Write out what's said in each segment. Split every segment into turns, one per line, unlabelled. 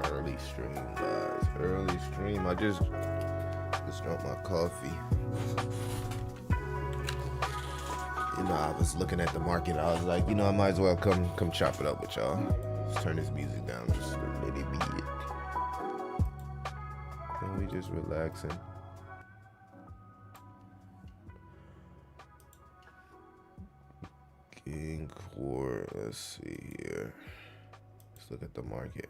Early stream, guys. Early stream. I just drank my coffee. I was looking at the market. I was like, I might as well come chop it up with y'all. Let's turn this music down just a little bit. And we just relaxing. King Core. Let's see here. Let's look at the market.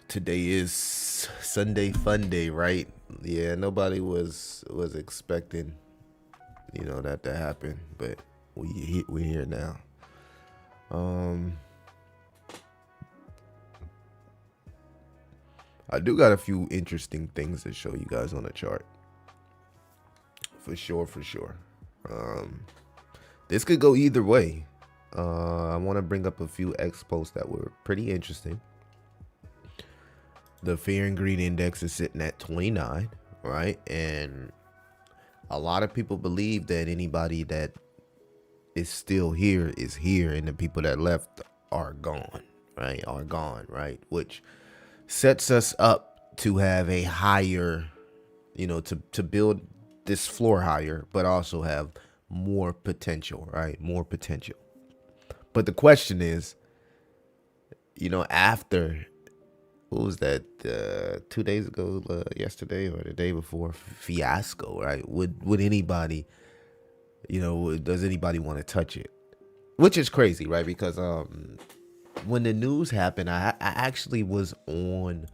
Today is Sunday Fun Day, right? Yeah, nobody was expecting, that to happen, but we're here now. I do got a few interesting things to show you guys on the chart. For sure. This could go either way. I want to bring up a few expos that were pretty interesting. The fear and greed index is sitting at 29, right? And a lot of people believe that anybody that is still here is here, and the people that left are gone, right? Which sets us up to have a higher, to build this floor higher, but also have more potential, right? More potential. But the question is, after, what was that, 2 days ago, yesterday or the day before, fiasco, right? Would anybody, does anybody want to touch it? Which is crazy, right? Because when the news happened, I actually was on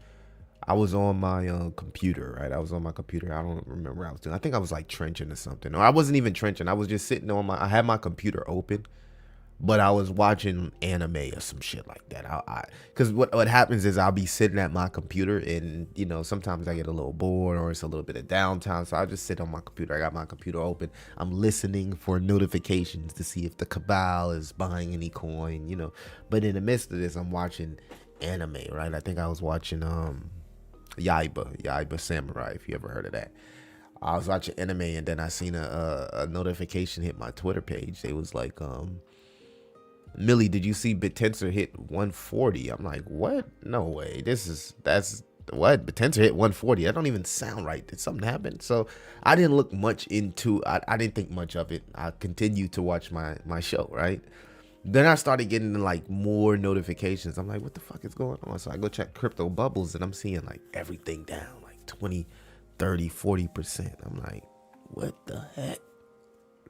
my computer, right? I was on my computer. I don't remember what I was doing. I think I was like trenching or something. Or I wasn't even trenching. I was just sitting I had my computer open, but I was watching anime or some shit like that. Because what happens is I'll be sitting at my computer, and sometimes I get a little bored or it's a little bit of downtime, so I just sit on my computer. I got my computer open. I'm listening for notifications to see if the cabal is buying any coin, But in the midst of this, I'm watching anime, right? I think I was watching Yaiba Samurai, if you ever heard of that. I was watching anime, and then I seen a notification hit my Twitter page. It was like, Millie, did you see Bitensor hit 140? I'm like, what? No way. That's what? Bitensor hit 140. That don't even sound right. Did something happen? So I didn't look much into, I didn't think much of it. I continued to watch my show, right? Then I started getting like more notifications. I'm like, what the fuck is going on? So I go check crypto bubbles, and I'm seeing like everything down like 20, 30, 40%. I'm like, what the heck?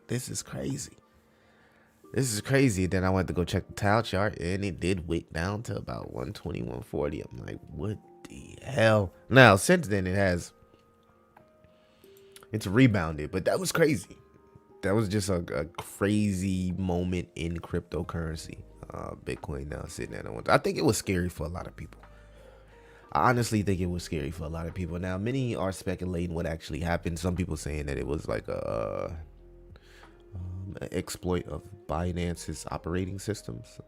This is crazy. Then I went to go check the tile chart, and it did wick down to about 120, 140. I'm like, what the hell? Now, since then, it's rebounded, but that was crazy. That was just a crazy moment in cryptocurrency. Bitcoin now sitting at 1. I think it was scary for a lot of people. I honestly think it was scary for a lot of people. Now, many are speculating what actually happened. Some people saying that it was like a exploit of Binance's operating systems.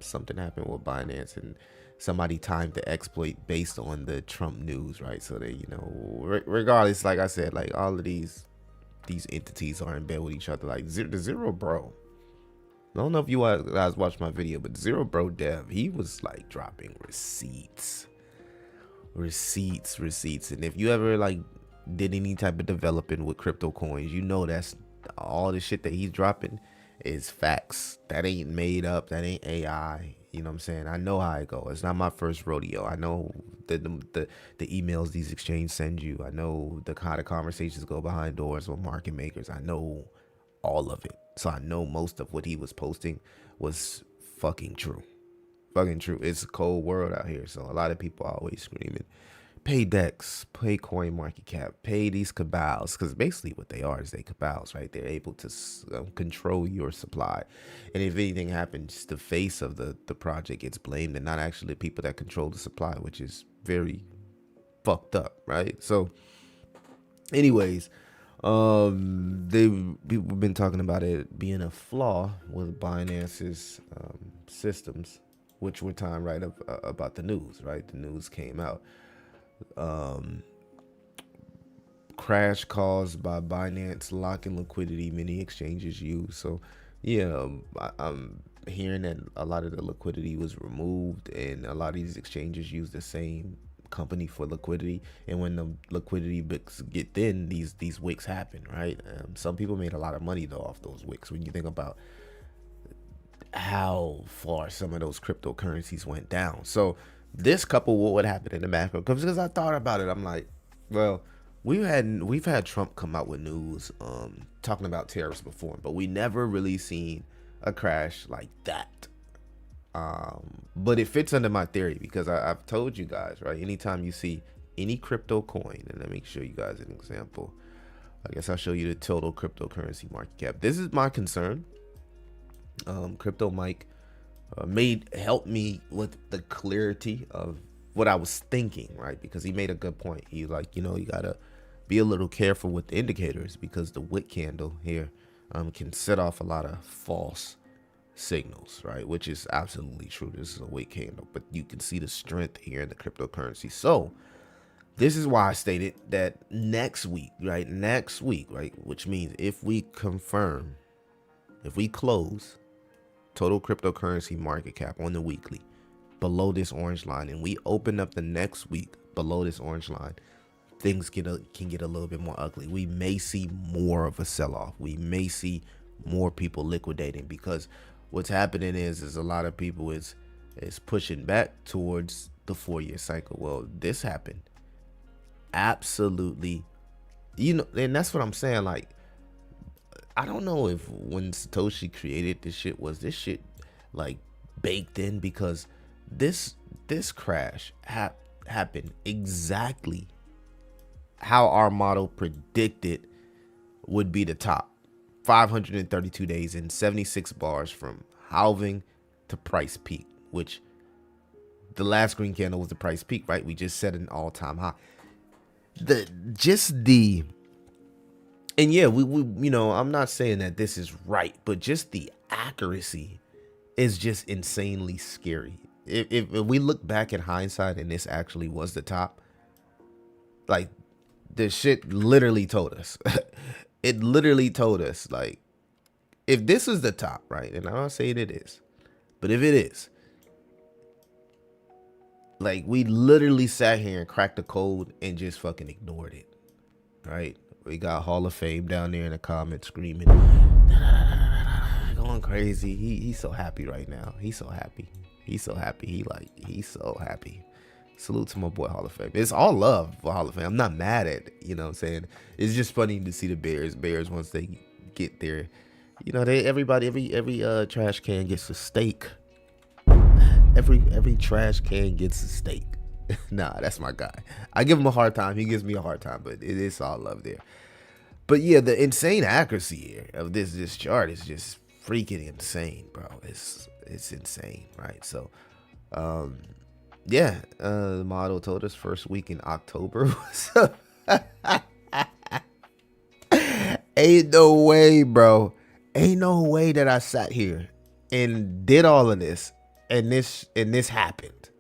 Something happened with Binance, and somebody timed the exploit based on the Trump news, right? So they, regardless, like I said, like all of these entities are in bed with each other. Like the Zero Bro. I don't know if you guys watched my video, but Zero Bro Dev, he was like dropping receipts. And if you ever like did any type of developing with crypto coins, that's all the shit that he's dropping is facts. That ain't made up. That ain't AI. You know what I'm saying? I know how it goes. It's not my first rodeo. I know the emails these exchanges send you. I know how the conversations go behind doors with market makers. I know all of it. So I know most of what he was posting was fucking true. Fucking true. It's a cold world out here. So a lot of people are always screaming, pay DEX, pay coin market cap, pay these cabals, because basically what they are is they cabals, right? They're able to control your supply, and if anything happens, the face of the project gets blamed, and not actually the people that control the supply, which is very fucked up, right? So anyways, people been talking about it being a flaw with Binance's systems, which were timed right up about the news, right? The news came out. Crash caused by Binance locking liquidity many exchanges use. So yeah, I'm hearing that a lot of the liquidity was removed, and a lot of these exchanges use the same company for liquidity, and when the liquidity wicks get thin, these wicks happen, right? Some people made a lot of money though off those wicks when you think about how far some of those cryptocurrencies went down. So this couple what happened in the macro, because I thought about it, I'm like, well, we've had Trump come out with news talking about tariffs before, but we never really seen a crash like that. But it fits under my theory because I've told you guys, right? Anytime you see any crypto coin, and let me show you guys an example. I guess I'll show you the total cryptocurrency market cap. This is my concern. Crypto Mike helped me with the clarity of what I was thinking, right? Because he made a good point. He's like, you gotta be a little careful with the indicators, because the wick candle here can set off a lot of false signals, right? Which is absolutely true. This is a wick candle, but you can see the strength here in the cryptocurrency. So this is why I stated that next week, right? Which means if we close total cryptocurrency market cap on the weekly below this orange line, and we open up the next week below this orange line, things can get a little bit more ugly. We may see more of a sell-off. We may see more people liquidating, because what's happening is a lot of people is pushing back towards the 4-year cycle. Well, this happened absolutely, and that's what I'm saying. Like, I don't know if when Satoshi created this shit, was this shit like baked in, because this crash happened exactly how our model predicted would be the top. 532 days and 76 bars from halving to price peak, which the last green candle was the price peak, right? We just set an all-time high. And yeah, we I'm not saying that this is right, but just the accuracy is just insanely scary. If we look back at hindsight and this actually was the top, like, this shit literally told us. It literally told us, like, if this is the top, right? And I'm not saying it is, but if it is, like, we literally sat here and cracked the code and just fucking ignored it, right? We got Hall of Fame down there in the comments screaming, going crazy. He's so happy right now. He's so happy. He's so happy. He's so happy. Salute to my boy Hall of Fame. It's all love for Hall of Fame. I'm not mad at it, you know what I'm saying? It's just funny to see the Bears once they get there. Every trash can gets a steak. Every trash can gets a steak. Nah, that's my guy. I give him a hard time. He gives me a hard time, but it is all love there. But yeah, the insane accuracy here of this chart is just freaking insane, bro. It's insane, right? So Yeah, the model told us first week in October. Ain't no way, bro. Ain't no way that I sat here and did all of this and this happened.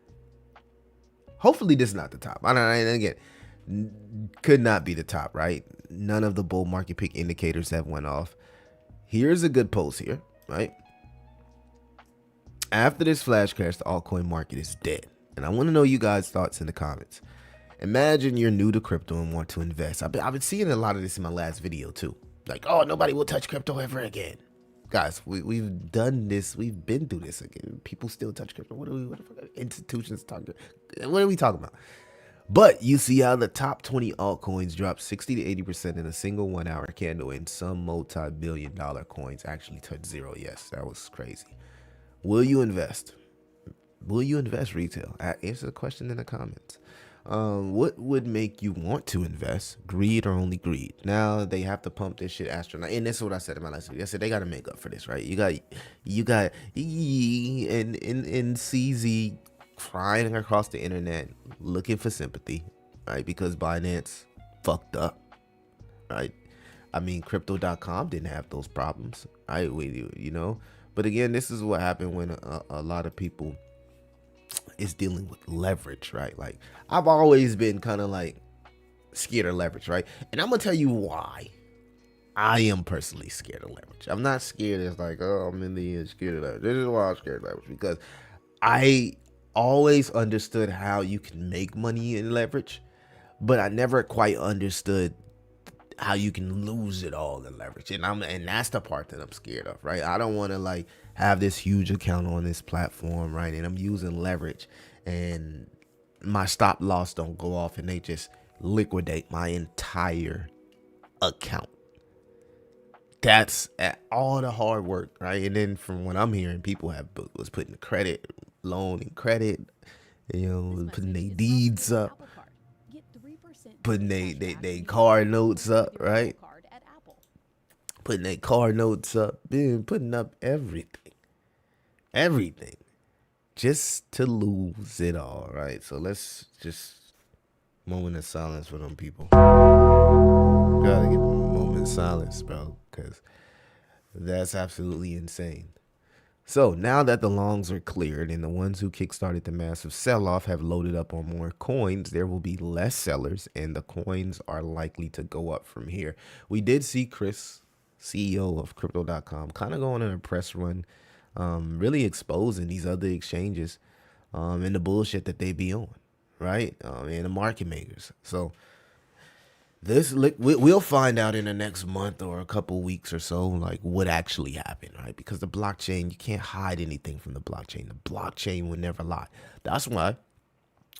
Hopefully this is not the top. I don't, and again, could not be the top, right? None of the bull market pick indicators have went off. Here's a good post here, right? After this flash crash, the altcoin market is dead. And I want to know you guys' thoughts in the comments. Imagine you're new to crypto and want to invest. I've been seeing a lot of this in my last video too. Like, oh, nobody will touch crypto ever again. Guys, we've done this. We've been through this again. People still touch crypto. What the fuck? Institutions talking? What are we talking about? But you see how the top 20 altcoins dropped 60 to 80% in a single 1 hour candle, and some multi-billion-dollar coins actually touched zero. Yes, that was crazy. Will you invest? Will you invest retail? Answer the question in the comments. What would make you want to invest? Greed or only greed? Now they have to pump this shit astronaut. And this is what I said in my last video. I said they got to make up for this, right? You got and CZ crying across the internet looking for sympathy, right? Because Binance fucked up, right? I mean, crypto.com didn't have those problems, right? But again, this is what happened when a lot of people is dealing with leverage, right? Like, I've always been kind of like scared of leverage, right? And I'm gonna tell you why I am personally scared of leverage. I'm not scared as like, oh, I'm in the end scared of leverage. This is why I'm scared of leverage, because I always understood how you can make money in leverage, but I never quite understood how you can lose it all in leverage. And that's the part that I'm scared of, right? I don't want to like have this huge account on this platform, right? And I'm using leverage and my stop loss don't go off and they just liquidate my entire account. That's all the hard work, right? And then from what I'm hearing, people was putting credit, loan and credit, putting their deeds up, putting they car notes up, right? Putting their car notes up, putting up everything, just to lose it all, right? So let's just moment of silence for them people. Gotta get a moment of silence, bro, because that's absolutely insane. So now that the longs are cleared and the ones who kickstarted the massive sell-off have loaded up on more coins, there will be less sellers and the coins are likely to go up from here. We did see Chris, CEO of crypto.com, kind of going on a press run, really exposing these other exchanges and the bullshit that they be on, right? And the market makers. So we'll find out in the next month or a couple weeks or so, like what actually happened, right? Because the blockchain, you can't hide anything from the blockchain. The blockchain will never lie. That's why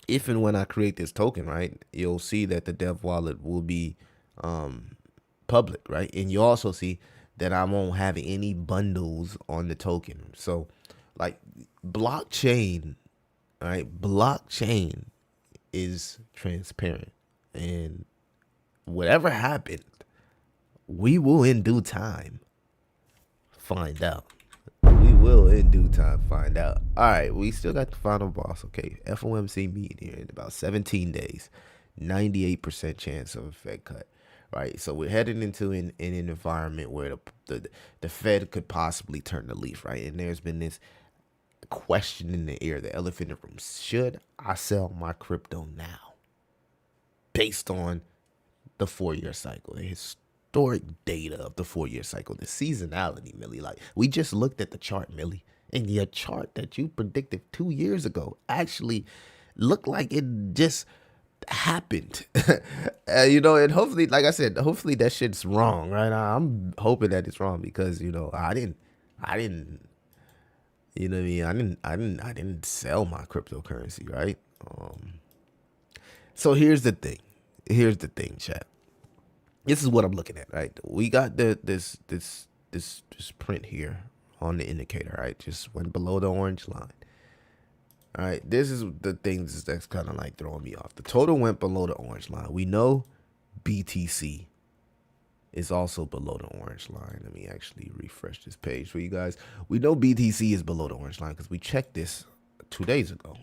if and when I create this token, right, you'll see that the dev wallet will be public, right? And you also see that I won't have any bundles on the token. So like blockchain, right? Blockchain is transparent, and whatever happened, we will in due time find out. We will in due time find out. All right, we still got the final boss. Okay, FOMC meeting here in about 17 days. 98% chance of a Fed cut. Right, so we're heading into an environment where the Fed could possibly turn the leaf, right? And there's been this question in the air, the elephant in the room: should I sell my crypto now, based on the 4-year cycle, the historic data of the 4-year cycle, the seasonality, Millie? Like, we just looked at the chart, Millie, and your chart that you predicted 2 years ago actually looked like it just happened. And hopefully, like I said, hopefully that shit's wrong, right? I'm hoping that it's wrong, because I didn't you know what I mean, I didn't sell my cryptocurrency, right? So here's the thing, chat. This is what I'm looking at, right? We got this print here on the indicator, right? Just went below the orange line. All right, this is the things that's kind of like throwing me off. The total went below the orange line. We know BTC is also below the orange line. Let me actually refresh this page for you guys. We know BTC is below the orange line because we checked this 2 days ago.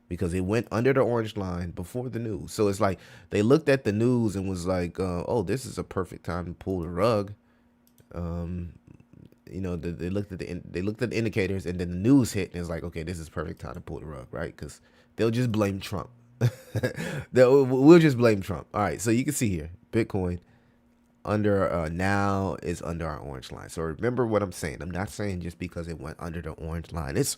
because it went under the orange line before the news. So it's like they looked at the news and was like, oh, this is a perfect time to pull the rug. They looked at the indicators, and then the news hit, and it's like, okay, this is perfect time to pull the rug, right? Because they'll just blame Trump. We'll just blame Trump. All right, so you can see here, Bitcoin now is under our orange line. So remember what I'm saying. I'm not saying just because it went under the orange line, it's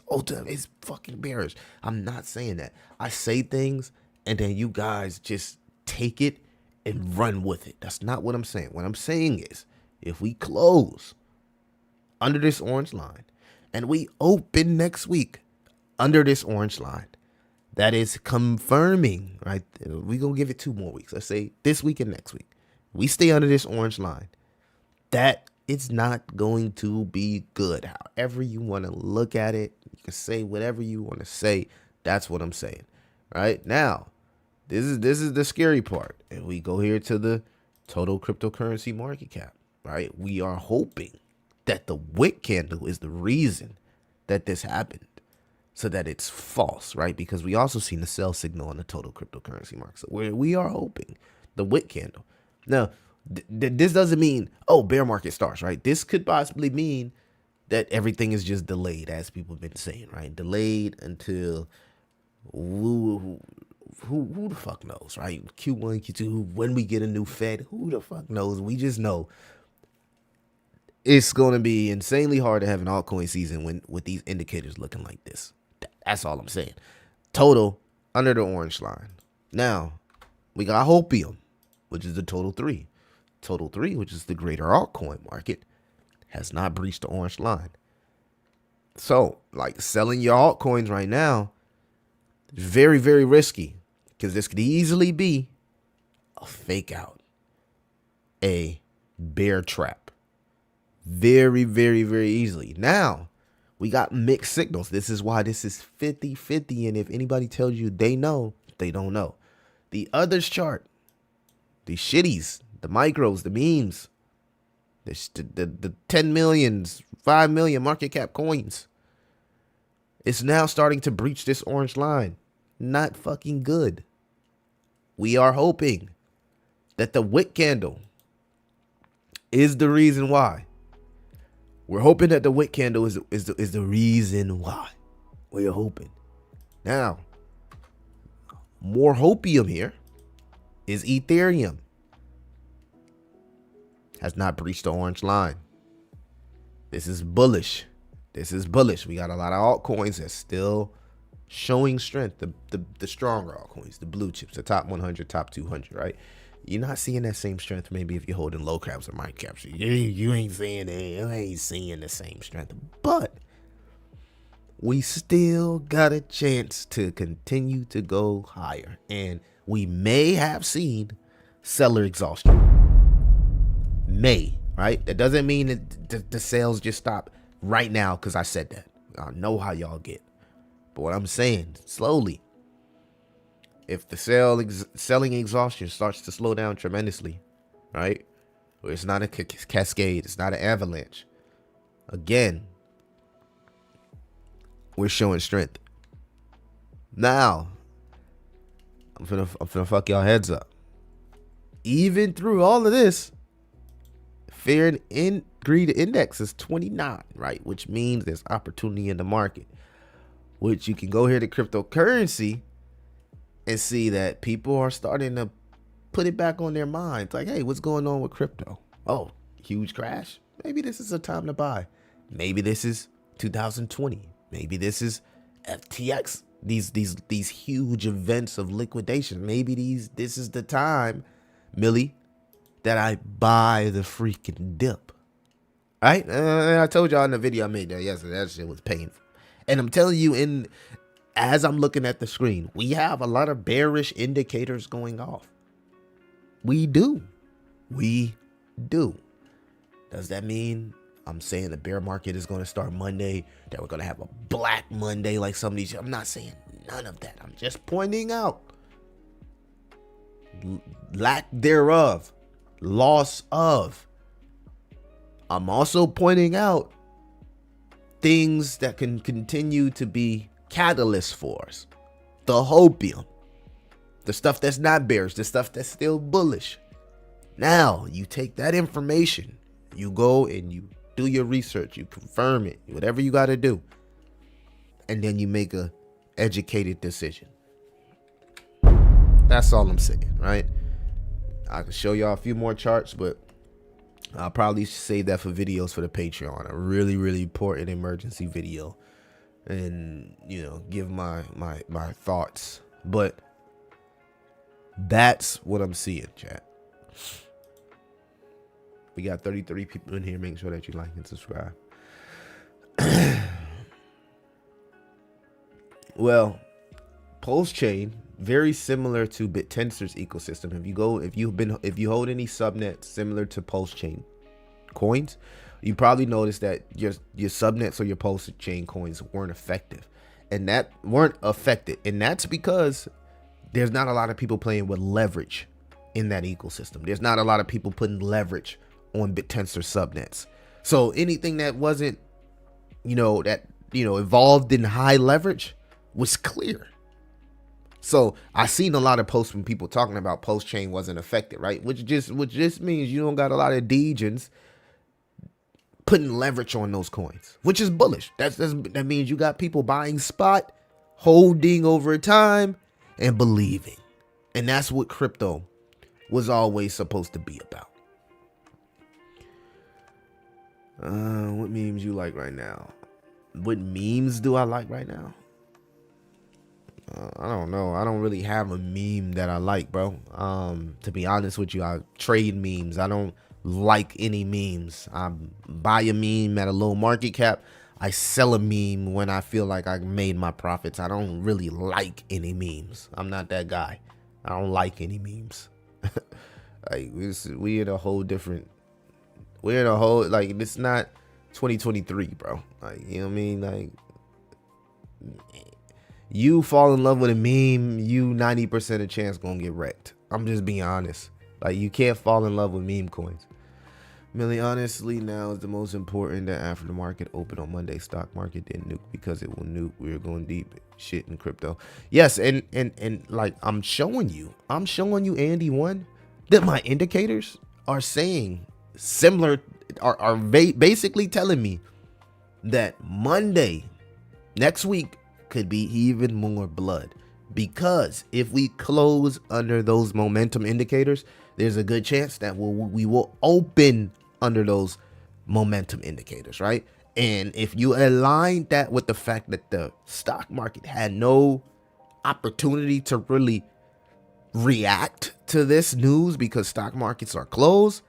fucking bearish. I'm not saying that. I say things, and then you guys just take it and run with it. That's not what I'm saying. What I'm saying is, if we close under this orange line and we open next week under this orange line, that is confirming, right? We're going to give it 2 more weeks. Let's say this week and next week. We stay under this orange line. That it's not going to be good. However you want to look at it, you can say whatever you want to say. That's what I'm saying. Right now, this is the scary part. And we go here to the total cryptocurrency market cap. Right? We are hoping that the wick candle is the reason that this happened, so that it's false, right? Because we also seen the sell signal on the total cryptocurrency market. So we are hoping the wick candle. Now, this doesn't mean, oh, bear market starts, right? This could possibly mean that everything is just delayed, as people have been saying, right? Delayed until who the fuck knows, right? Q1, Q2, when we get a new Fed, who the fuck knows? We just know it's going to be insanely hard to have an altcoin season with these indicators looking like this. That's all I'm saying. Total under the orange line. Now, we got Hopium, which is the total 3. Total 3, which is the greater altcoin market, has not breached the orange line. So, like, selling your altcoins right now is very, very risky, because this could easily be a fake out, a bear trap. Very, very, very easily. Now, we got mixed signals. This is why this is 50-50. And if anybody tells you they know, they don't know. The others chart, the shitties, the micros, the memes, the 10 millions, 5 million market cap coins, it's now starting to breach this orange line. Not fucking good. We are hoping that the wick candle is the reason why. We're hoping that the wick candle is the reason why. We're hoping. Now, more hopium here is Ethereum. Has not breached the orange line. This is bullish. This is bullish. We got a lot of altcoins that's still showing strength. The stronger altcoins, the blue chips, the top 100, top 200, right? You're not seeing that same strength maybe if you're holding low caps or micro caps. You ain't seeing the same strength. But we still got a chance to continue to go higher. And we may have seen seller exhaustion. May, right? That doesn't mean that the sales just stop right now because I said that. I know how y'all get. But what I'm saying, slowly, if the selling exhaustion starts to slow down tremendously, right? Where it's not a cascade, it's not an avalanche. Again, we're showing strength. Now, I'm finna fuck y'all heads up. Even through all of this, fear and greed index is 29, right? Which means there's opportunity in the market. Which you can go here to cryptocurrency and see that people are starting to put it back on their minds. Like, hey, what's going on with crypto? Oh, huge crash. Maybe this is a time to buy. Maybe this is 2020. Maybe this is FTX. These huge events of liquidation. Maybe this is the time, Millie, that I buy the freaking dip. Right? I told y'all in the video I made that yesterday, that shit was painful. And I'm telling you, as I'm looking at the screen, we have a lot of bearish indicators going off. We do. Does that mean I'm saying the bear market is going to start Monday, that we're going to have a black Monday like some of these? I'm not saying none of that. I'm just pointing out lack thereof, loss of. I'm also pointing out things that can continue to be catalysts for us. the hopium, the stuff that's not bearish, the stuff that's still bullish. Now you take that information, you go and you do your research, you confirm it, whatever you got to do, and then you make a educated decision. That's all I'm saying, right? I can show y'all a few more charts, but I'll probably save that for videos for the Patreon. A really, really important emergency video, and give my thoughts. But that's what I'm seeing, chat. We got 33 people in here. Make sure that you like and subscribe. Well, Pulse Chain, very similar to BitTensor's ecosystem. If you hold any subnets similar to Pulse Chain coins, you probably noticed that your subnets or your Pulse Chain coins weren't affected, and that's because there's not a lot of people playing with leverage in that ecosystem. There's not a lot of people putting leverage on BitTensor subnets. So anything that wasn't, involved in high leverage was clear. So I seen a lot of posts from people talking about Pulse Chain wasn't affected, right? Which just means you don't got a lot of degens putting leverage on those coins, which is bullish. That means you got people buying spot, holding over time, and believing. And that's what crypto was always supposed to be about. What memes you like right now? What memes do I like right now? I don't know. I don't really have a meme that I like, bro. To be honest with you, I trade memes. I don't like any memes. I buy a meme at a low market cap. I sell a meme when I feel like I made my profits. I don't really like any memes. I'm not that guy. I don't like any memes. Like we in a whole different. We're in a whole, like, it's not 2023, bro. Like, you know what I mean? Like, you fall in love with a meme, you 90% of chance gonna get wrecked. I'm just being honest. Like, you can't fall in love with meme coins. Millie, honestly, now is the most important that after the market opened on Monday, stock market didn't nuke because it will nuke. We're going deep shit in crypto. Yes, and like, I'm showing you, Andy, one, that my indicators are saying similar, are basically telling me that Monday next week could be even more blood, because if we close under those momentum indicators, there's a good chance that we will open under those momentum indicators, right? And if you align that with the fact that the stock market had no opportunity to really react to this news because stock markets are closed,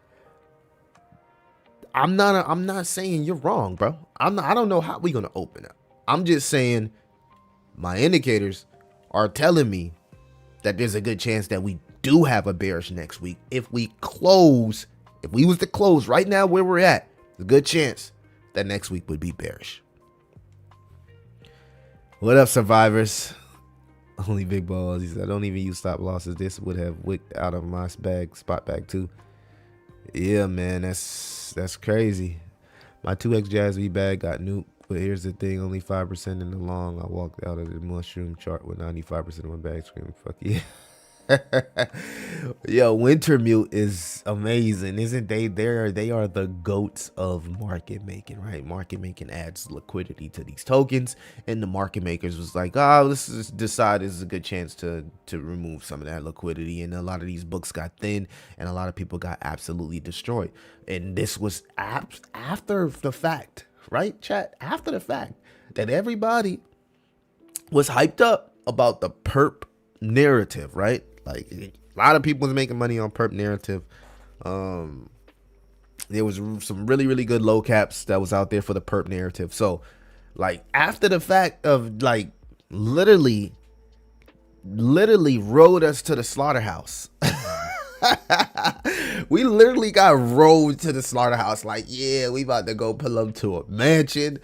I'm not saying you're wrong, bro. I don't know how we're gonna open up. I'm just saying my indicators are telling me that there's a good chance that we do have a bearish next week. If we was to close right now where we're at, there's a good chance that next week would be bearish. What up, survivors? Only big balls. He said, I don't even use stop losses. This would have wicked out of my spot bag too. Yeah, man, that's crazy. My 2x Jazz V bag got nuked, but here's the thing, only 5% in the long. I walked out of the mushroom chart with 95% of my bag screaming, fuck yeah. Yo, Wintermute is amazing, isn't they? They are the goats of market making, right? Market making adds liquidity to these tokens, and the market makers was like, oh, let's just decide this is a good chance to remove some of that liquidity. And a lot of these books got thin, and a lot of people got absolutely destroyed. And this was after the fact, right, chat? After the fact that everybody was hyped up about the perp narrative, right? Like, a lot of people was making money on perp narrative. There was some really, really good low caps that was out there for the perp narrative. So, like, after the fact of, like, literally rode us to the slaughterhouse. We literally got rode to the slaughterhouse. Like, yeah, we about to go pull up to a mansion.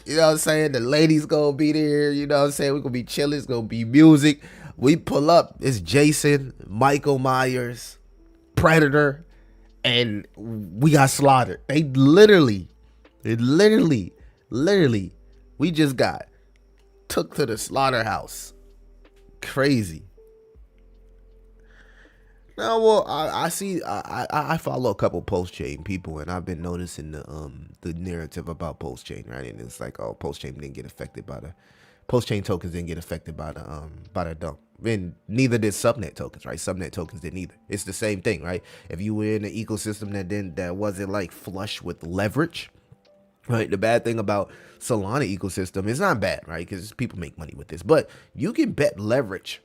You know what I'm saying? The ladies gonna be there. You know what I'm saying? We're gonna be chilling. It's gonna be music. We pull up. It's Jason, Michael Myers, Predator, and we got slaughtered. They literally, we just got took to the slaughterhouse. crazy. No, well, I see. I follow a couple post chain people, and I've been noticing the narrative about post chain, right? And it's like, oh, post chain didn't get affected by the post chain tokens didn't get affected by the dump. And neither did subnet tokens, right? Subnet tokens didn't either. It's the same thing, right? If you were in an ecosystem that wasn't like flush with leverage, right? The bad thing about Solana ecosystem is not bad, right? Because people make money with this, but you can bet leverage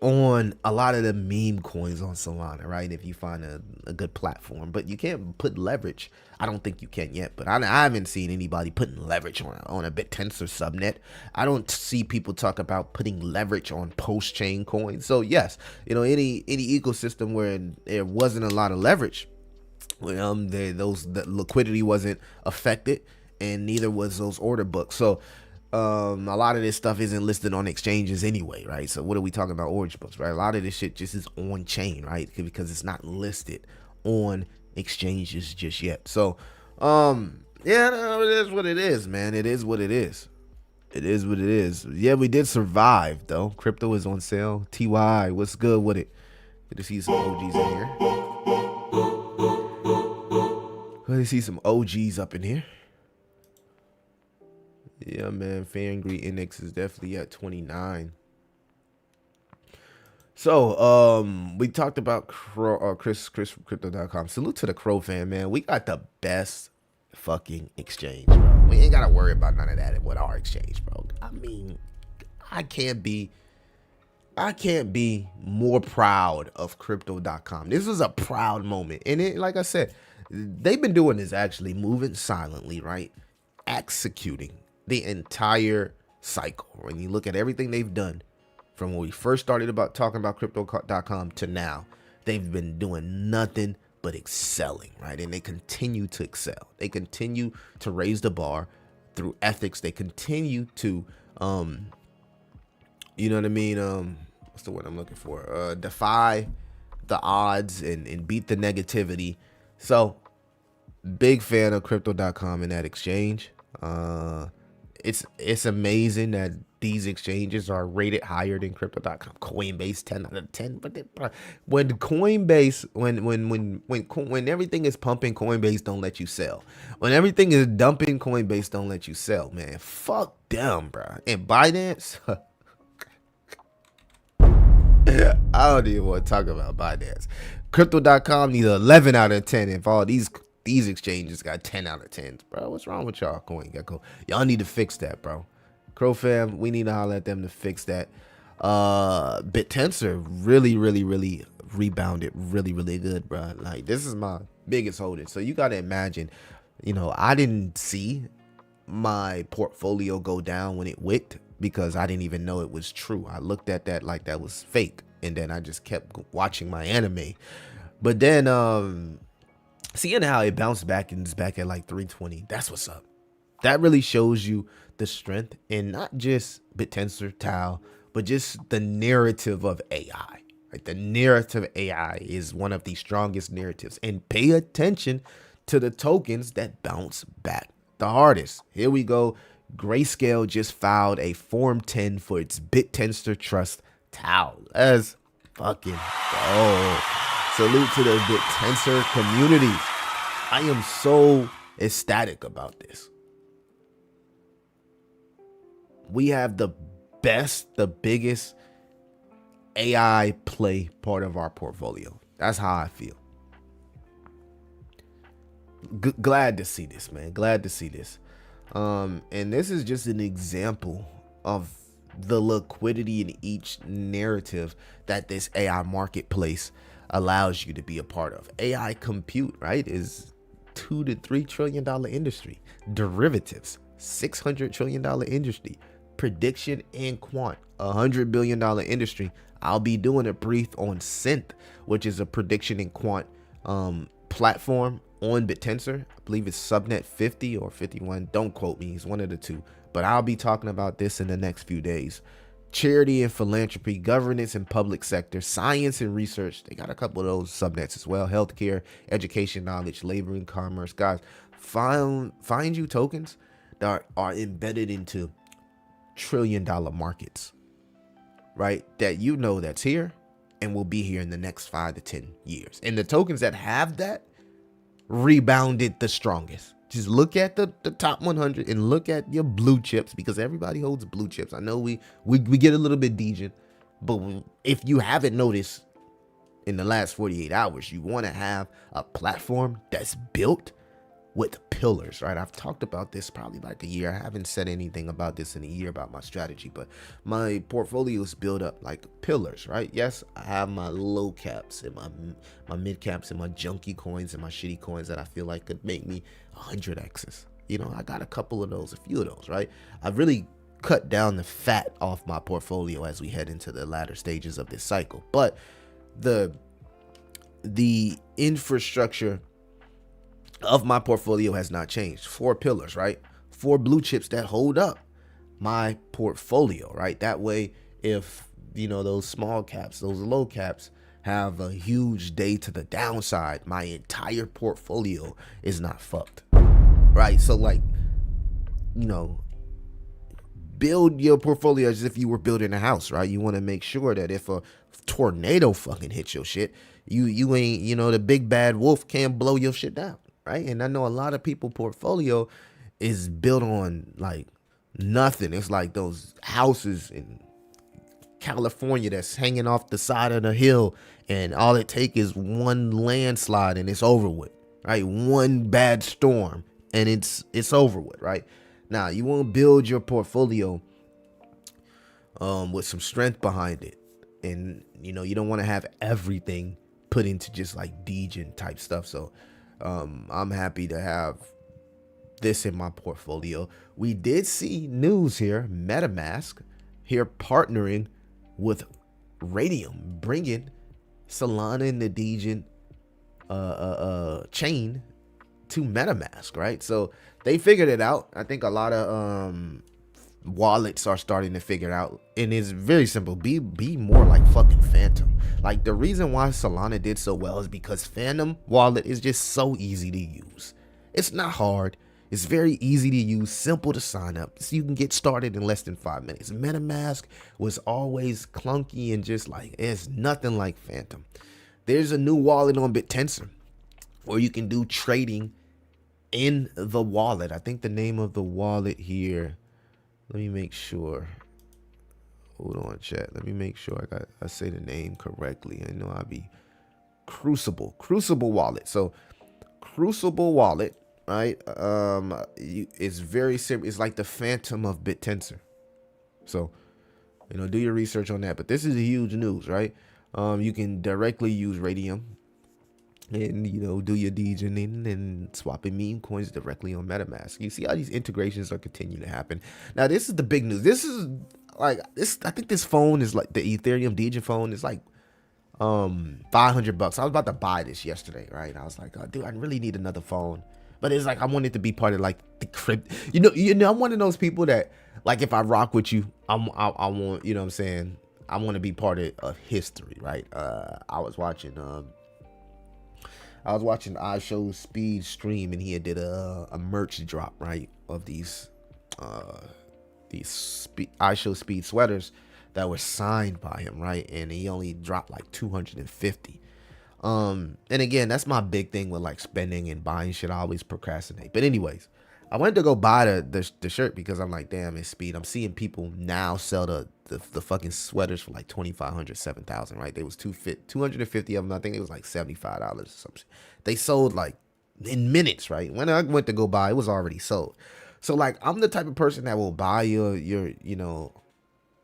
on a lot of the meme coins on Solana, right? If you find a good platform, but you can't put leverage. I don't think you can yet, but I haven't seen anybody putting leverage on a BitTensor subnet. I don't see people talk about putting leverage on post-chain coins. So yes, any ecosystem where there wasn't a lot of leverage, the liquidity wasn't affected, and neither was those order books. So a lot of this stuff isn't listed on exchanges anyway, right? So what are we talking about orange books, right? A lot of this shit just is on chain, right? Because it's not listed on exchanges just yet. So yeah, no, it is what it is, man. It is what it is. It is what it is. Yeah, we did survive though. Crypto is on sale. TY, what's good with it? Good to see some OGs in here. Good to see some OGs up in here. Yeah, man, Fair and Greed Index is definitely at 29. So, we talked about Chris from Crypto.com. Salute to the Crow fan, man. We got the best fucking exchange, bro. We ain't got to worry about none of that with our exchange, bro. I mean, I can't be more proud of Crypto.com. This was a proud moment. And it, like I said, they've been doing this actually, moving silently, right? Executing the entire cycle. When you look at everything they've done from when we first started about talking about Crypto.com to now, they've been doing nothing but excelling, right? And they continue to excel. They continue to raise the bar through ethics. They continue to, you know what I mean? What's the word I'm looking for? Defy the odds and beat the negativity. So, big fan of Crypto.com and that exchange. It's amazing that these exchanges are rated higher than Crypto.com. Coinbase 10 out of 10. But when Coinbase, when everything is pumping, Coinbase don't let you sell. When everything is dumping, Coinbase don't let you sell, man. Fuck them, bro. And Binance, I don't even want to talk about Binance. Crypto.com needs 11 out of 10 if all these exchanges got 10 out of 10s, bro. What's wrong with y'all, CoinGecko? Y'all need to fix that, bro. Crow fam, we need to holler at them to fix that. BitTensor really rebounded really good, bro. Like, this is my biggest holding. So you got to imagine, I didn't see my portfolio go down when it wicked because I didn't even know it was true. I looked at that like that was fake, and then I just kept watching my anime. But then seeing how it bounced back and it's back at like 320, that's what's up. That really shows you the strength in not just BitTensor, Tau, but just the narrative of AI. Like, the narrative of AI is one of the strongest narratives. And pay attention to the tokens that bounce back the hardest. Here we go. Grayscale just filed a Form 10 for its BitTensor Trust Tau. Let's fucking go. Salute to the BitTensor community. I am so ecstatic about this. We have the best, the biggest AI play part of our portfolio. That's how I feel. Glad to see this, man. Glad to see this. And this is just an example of the liquidity in each narrative that this AI marketplace allows you to be a part of. AI compute, right, is $2 to $3 trillion industry. Derivatives, $600 trillion industry. Prediction and quant, $100 billion industry. I'll be doing a brief on Synth, which is a prediction and quant platform on BitTensor. I believe it's subnet 50 or 51. Don't quote me. It's one of the two. But I'll be talking about this in the next few days. Charity and philanthropy, governance and public sector, science and research. They got a couple of those subnets as well. Healthcare, education, knowledge, labor and commerce. Guys, find you tokens that are embedded into $1 trillion markets. right? That you know that's here and will be here in the next 5 to 10 years. And the tokens that have that rebounded the strongest. Just look at the top 100 and look at your blue chips, because everybody holds blue chips. I know we get a little bit degen, but if you haven't noticed in the last 48 hours, you want to have a platform that's built with pillars, right? I've talked about this probably like a year. I haven't said anything about this in a year about my strategy, but my portfolio is built up like pillars, right? Yes, I have my low caps and my mid caps and my junky coins and my shitty coins that I feel like could make me 100x's. You know, I got a couple of those, a few of those, right? I've really cut down the fat off my portfolio as we head into the latter stages of this cycle. But the infrastructure of my portfolio has not changed. 4 pillars, right? 4 blue chips that hold up my portfolio, right? That way, if, you know, those small caps, those low caps have a huge day to the downside, my entire portfolio is not fucked, right? So, like, you know, build your portfolio as if you were building a house, right? You want to make sure that if a tornado fucking hits your shit, you ain't, you know, the big bad wolf can't blow your shit down, right? And I know a lot of people portfolio is built on like nothing. It's like those houses in California that's hanging off the side of the hill, and all it take is one landslide and it's over with, right? One bad storm and it's over with, right? Now you want to build your portfolio with some strength behind it, and you know, you don't want to have everything put into just like degen type stuff. So I'm happy to have this in my portfolio. We did see news here, MetaMask here partnering with Radium, bringing Solana and the degen chain to MetaMask, right? So they figured it out. I think a lot of wallets are starting to figure it out, and it's very simple. Be more like fucking Phantom. Like, the reason why Solana did so well is because Phantom wallet is just so easy to use. It's not hard. It's very easy to use, simple to sign up, so you can get started in less than 5 minutes. MetaMask was always clunky and just like, it's nothing like Phantom. There's a new wallet on BitTensor where you can do trading in the wallet. I think the name of the wallet here, let me make sure. Hold on, chat. Let me make sure I say the name correctly. I know I'll be Crucible wallet. So Crucible wallet, right? It's very simple. It's like the Phantom of BitTensor. So, you know, do your research on that. But this is a huge news, right? You can directly use Radium and, you know, do your degening and swapping meme coins directly on MetaMask. You see how these integrations are continuing to happen. Now, this is the big news. This is like this. I think this phone is like the Ethereum degen phone is like $500. I was about to buy this yesterday, right? I was like, oh, dude, I really need another phone. But it's like I want it to be part of like the crypto. You know, I'm one of those people that, like, if I rock with you, I want, you know what I'm saying, I want to be part of history, right? I was watching iShow Speed stream, and he did a merch drop, right, of these iShow Speed sweaters that were signed by him, right? And he only dropped like 250. And again, that's my big thing with like spending and buying shit. I always procrastinate. But anyways, I went to go buy the shirt because I'm like, damn, it's Speed. I'm seeing people now sell the fucking sweaters for like $2,500, $7,000, right? They was 250 of them. I think it was like $75 or something. They sold like in minutes, right? When I went to go buy, it was already sold. So like, I'm the type of person that will buy your you know,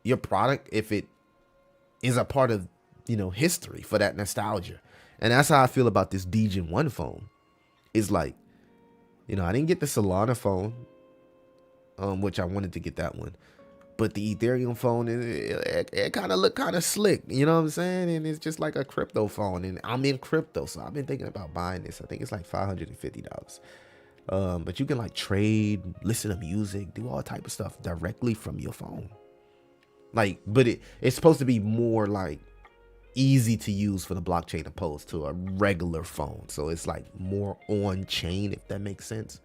your product if it is a part of, you know, history, for that nostalgia. And that's how I feel about this degen 1 phone. It's like, you know, I didn't get the Solana phone, which I wanted to get that one. But the Ethereum phone, it kind of looked kind of slick, you know what I'm saying? And it's just like a crypto phone, and I'm in crypto, so I've been thinking about buying this. I think it's like $550. But you can like trade, listen to music, do all type of stuff directly from your phone. Like, but it's supposed to be more like easy to use for the blockchain opposed to a regular phone. So it's like more on chain, if that makes sense.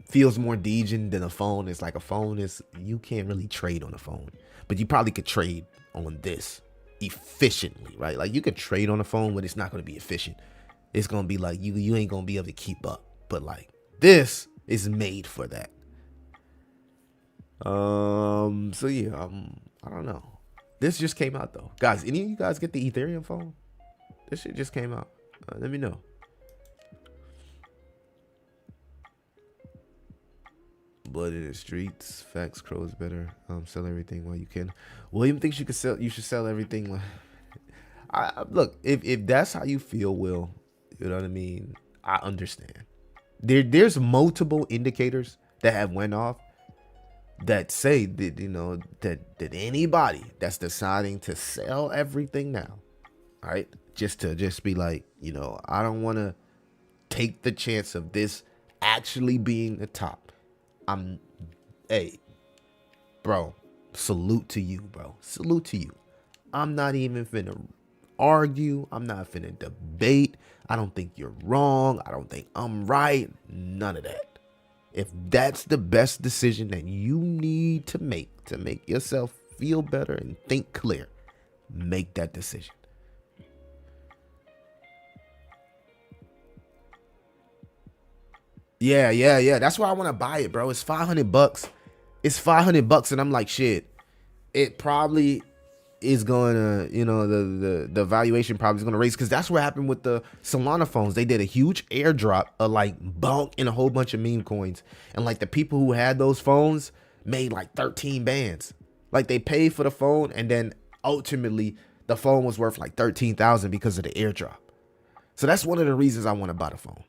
feels more degen than a phone. It's like a phone is, you can't really trade on a phone, but you probably could trade on this efficiently, right? Like you could trade on a phone, but it's not going to be efficient. It's going to be like you ain't going to be able to keep up. But like this is made for that. So yeah, I don't know. This just came out though, guys. Any of you guys get the Ethereum phone? This shit just came out. Let me know. Blood in the streets. Facts. Crows better. Sell everything while you can. William thinks you should sell everything. Look, if that's how you feel, Will, you know what I mean. I understand. There's multiple indicators that have went off that say that, you know, that anybody that's deciding to sell everything now, right? Just be like, you know, I don't want to take the chance of this actually being the top. Hey, bro, salute to you, bro. Salute to you. I'm not even finna argue. I'm not finna debate. I don't think you're wrong. I don't think I'm right. None of that. If that's the best decision that you need to make yourself feel better and think clear, make that decision. Yeah. That's why I want to buy it, bro. It's $500. It's $500, and I'm like, shit. It probably is going to, you know, the valuation probably is going to raise, because that's what happened with the Solana phones. They did a huge airdrop of like bulk and a whole bunch of meme coins, and like the people who had those phones made like 13 bands. Like they paid for the phone, and then ultimately the phone was worth like 13,000 because of the airdrop. So that's one of the reasons I want to buy the phone.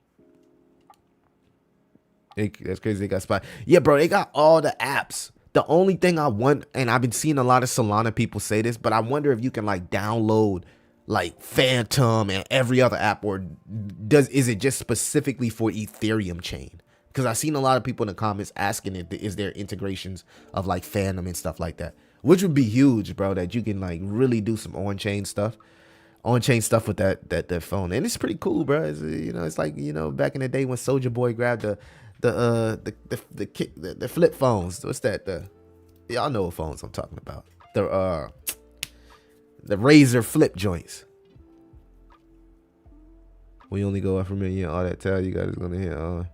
That's crazy. They got spot. Yeah, bro. They got all the apps. The only thing I want, and I've been seeing a lot of Solana people say this, but I wonder if you can like download like Phantom and every other app, or is it just specifically for Ethereum chain? Because I've seen a lot of people in the comments asking if is there integrations of like Phantom and stuff like that, which would be huge, bro. That you can like really do some on-chain stuff with that phone, and it's pretty cool, bro. It's, you know, it's like, you know, back in the day when Soulja Boy grabbed the flip phones. What's that? Y'all know what phones I'm talking about. The Razor flip joints. We only go up from here. All that tell you guys is gonna hear.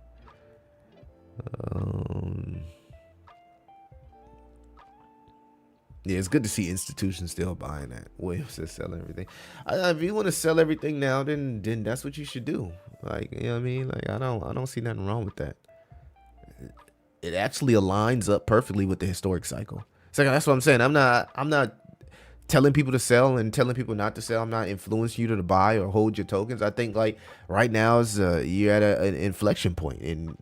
Yeah, it's good to see institutions still buying that. Williams is selling everything. If you want to sell everything now, then that's what you should do. Like, you know what I mean? Like, I don't see nothing wrong with that. It actually aligns up perfectly with the historic cycle. So that's what I'm saying. I'm not telling people to sell and telling people not to sell. I'm not influencing you to buy or hold your tokens. I think like right now is you're at an inflection point, and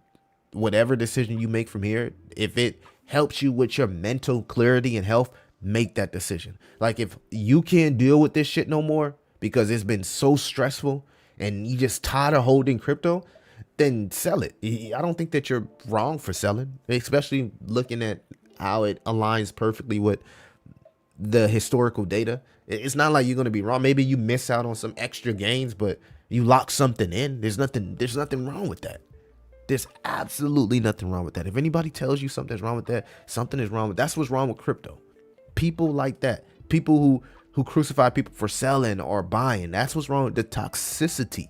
whatever decision you make from here, if it helps you with your mental clarity and health, make that decision. Like if you can't deal with this shit no more because it's been so stressful and you just tired of holding crypto, then sell it. I don't think that you're wrong for selling, especially looking at how it aligns perfectly with the historical data. It's not like you're going to be wrong. Maybe you miss out on some extra gains, but you lock something in. There's nothing wrong with that. There's absolutely nothing wrong with that. If anybody tells you something's wrong with that, something is wrong with that's what's wrong with crypto. People like that. People who crucify people for selling or buying. That's what's wrong with the toxicity.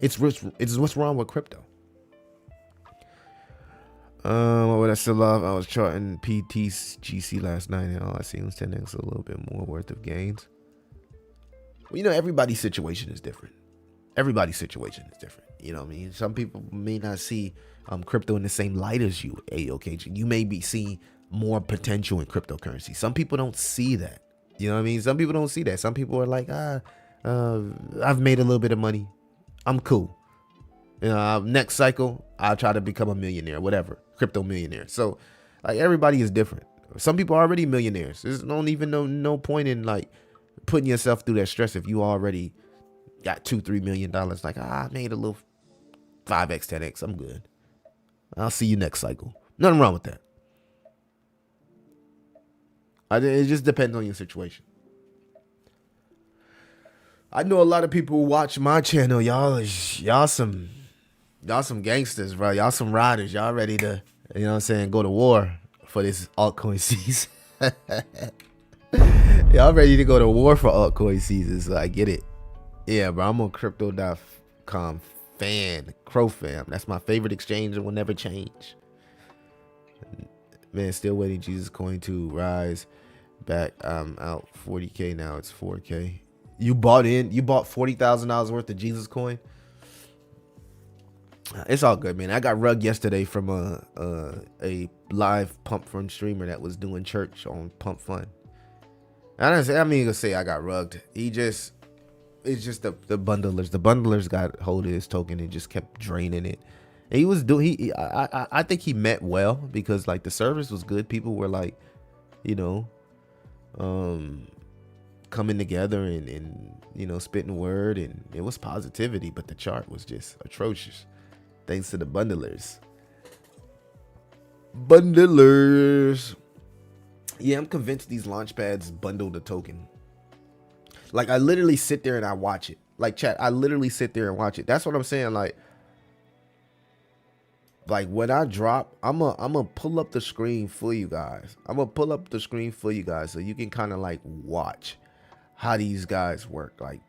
It's what's wrong with crypto. What would I still love? I was charting PTGC last night, and all I see was 10x, a little bit more worth of gains. Well, you know, everybody's situation is different. Everybody's situation is different. You know what I mean? Some people may not see crypto in the same light as you, AOK. You may be seeing more potential in cryptocurrency. Some people don't see that. You know what I mean? Some people don't see that. Some people are like, I've made a little bit of money. I'm cool. You know, next cycle, I'll try to become a millionaire, whatever, crypto millionaire. So like everybody is different. Some people are already millionaires. There's no point in like putting yourself through that stress if you already got $2-3 million. Like, I made a little 5x, 10x. I'm good. I'll see you next cycle. Nothing wrong with that. It just depends on your situation. I know a lot of people who watch my channel. Y'all some gangsters, bro. Y'all some riders. Y'all ready to You know what I'm saying? Go to war for this altcoin season. Yeah, I'm ready to go to war for altcoin season, so I get it. Yeah, bro, I'm on crypto.com fan, Crow fam. That's my favorite exchange and will never change. Man, still waiting Jesus coin to rise back. Out 40K now. It's 4K. You bought $40,000 worth of Jesus coin. It's all good, man. I got rugged yesterday from a live Pump Fun streamer that was doing church on Pump Fun. I mean to say I got rugged. It's just the bundlers. The bundlers got hold of his token and just kept draining it. And he was doing. I think he meant well because like the service was good. People were like, you know, coming together and spitting word, and it was positivity. But the chart was just atrocious. Thanks to the bundlers. Yeah, I'm convinced these launch pads bundle the token. Like I literally sit there and I watch it. Like chat, I literally sit there and watch it. That's what I'm saying. Like when I drop, I'm gonna pull up the screen for you guys. So you can kind of like watch how these guys work. Like,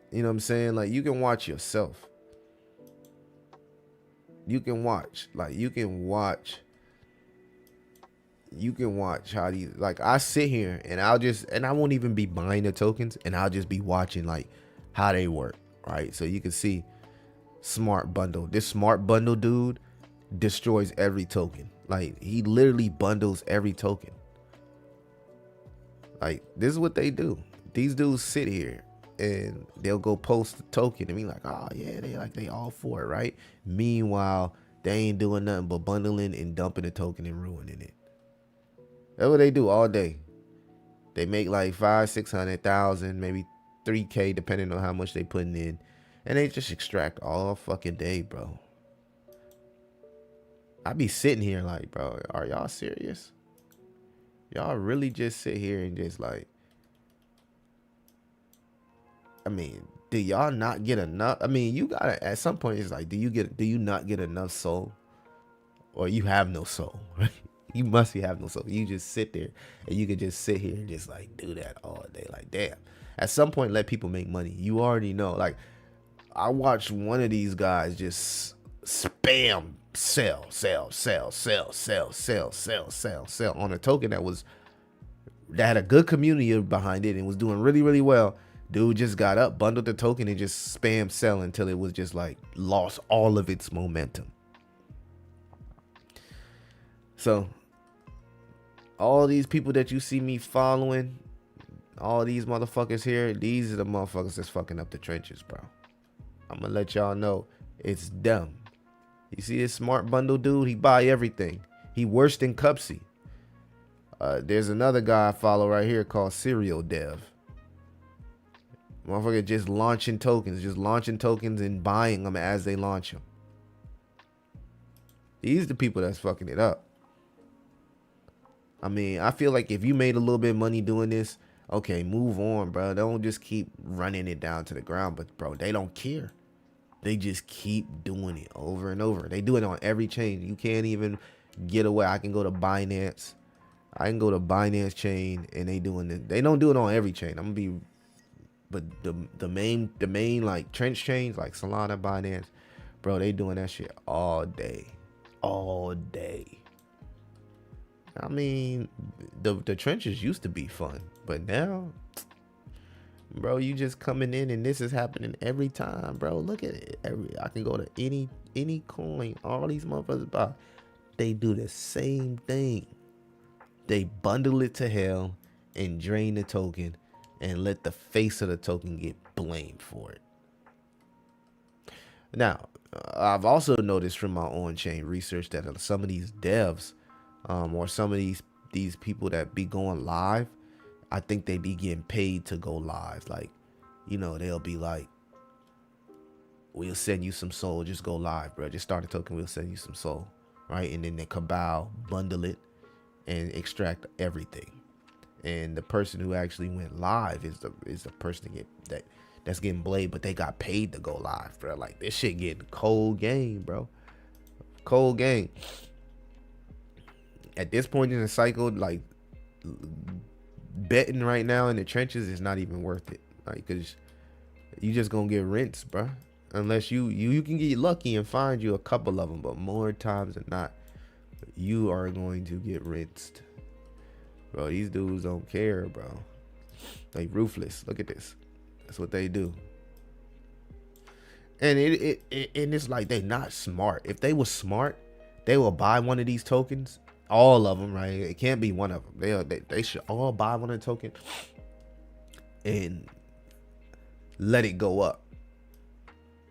you know what I'm saying? Like you can watch yourself. You can watch how these, like I sit here and I won't even be buying the tokens, and I'll just be watching like how they work, right? So you can see smart bundle. This smart bundle dude destroys every token. Like he literally bundles every token. Like this is what they do. These dudes sit here and they'll go post the token and be like, oh yeah, they all for it, right? Meanwhile, they ain't doing nothing but bundling and dumping the token and ruining it. That's what they do all day. They make like 500,000-600,000, maybe 3K, depending on how much they putting in, and they just extract all fucking day, bro. I be sitting here like, bro, are y'all serious? Y'all really just sit here and just like, I mean, do y'all not get enough? I mean, you gotta, at some point, it's like, do you not get enough soul? Or you have no soul, right? You must have no soul. You just sit there and you can just sit here and just like do that all day. Like, damn. At some point, let people make money. You already know. Like, I watched one of these guys just spam sell on a token that had a good community behind it and was doing really, really well. Dude just got up, bundled the token, and just spam sell until it was just like lost all of its momentum. So all these people that you see me following, all these motherfuckers here, these are the motherfuckers that's fucking up the trenches, bro. I'm gonna let y'all know it's them. You see this smart bundle dude? He buy everything. He worse than Cupsy. There's another guy I follow right here called Serial Dev. Motherfucker just launching tokens and buying them as they launch them. These are the people that's fucking it up. I mean, I feel like if you made a little bit of money doing this, okay, move on, bro. Don't just keep running it down to the ground. But, bro, they don't care. They just keep doing it over and over. They do it on every chain. You can't even get away. I can go to Binance. Chain, and they doing it. They don't do it on every chain. I'm gonna be, but the main like trench chains like Solana, Binance, bro, they doing that shit all day. I mean, the trenches used to be fun, but now, bro, you just coming in and this is happening every time, bro. Look at it. I can go to any coin. All these motherfuckers buy. They do the same thing. They bundle it to hell and drain the token and let the face of the token get blamed for it. Now, I've also noticed from my on-chain research that some of these devs, or some of these people that be going live, I think they be getting paid to go live. Like, you know, they'll be like, we'll send you some soul, just go live, bro. Just start a token, we'll send you some soul, right? And then they cabal, bundle it, and extract everything. And the person who actually went live is the person that's getting bladed, but they got paid to go live, bro. Like, this shit getting cold game, bro. Cold game. At this point in the cycle, like betting right now in the trenches is not even worth it. Like, cause you just gonna get rinsed, bro. Unless you can get lucky and find you a couple of them, but more times than not, you are going to get rinsed, bro. These dudes don't care, bro. They ruthless. Look at this. That's what they do. And it's like they not smart. If they were smart, they will buy one of these tokens, all of them, right? It can't be one of them. They should all buy one of the tokens and let it go up.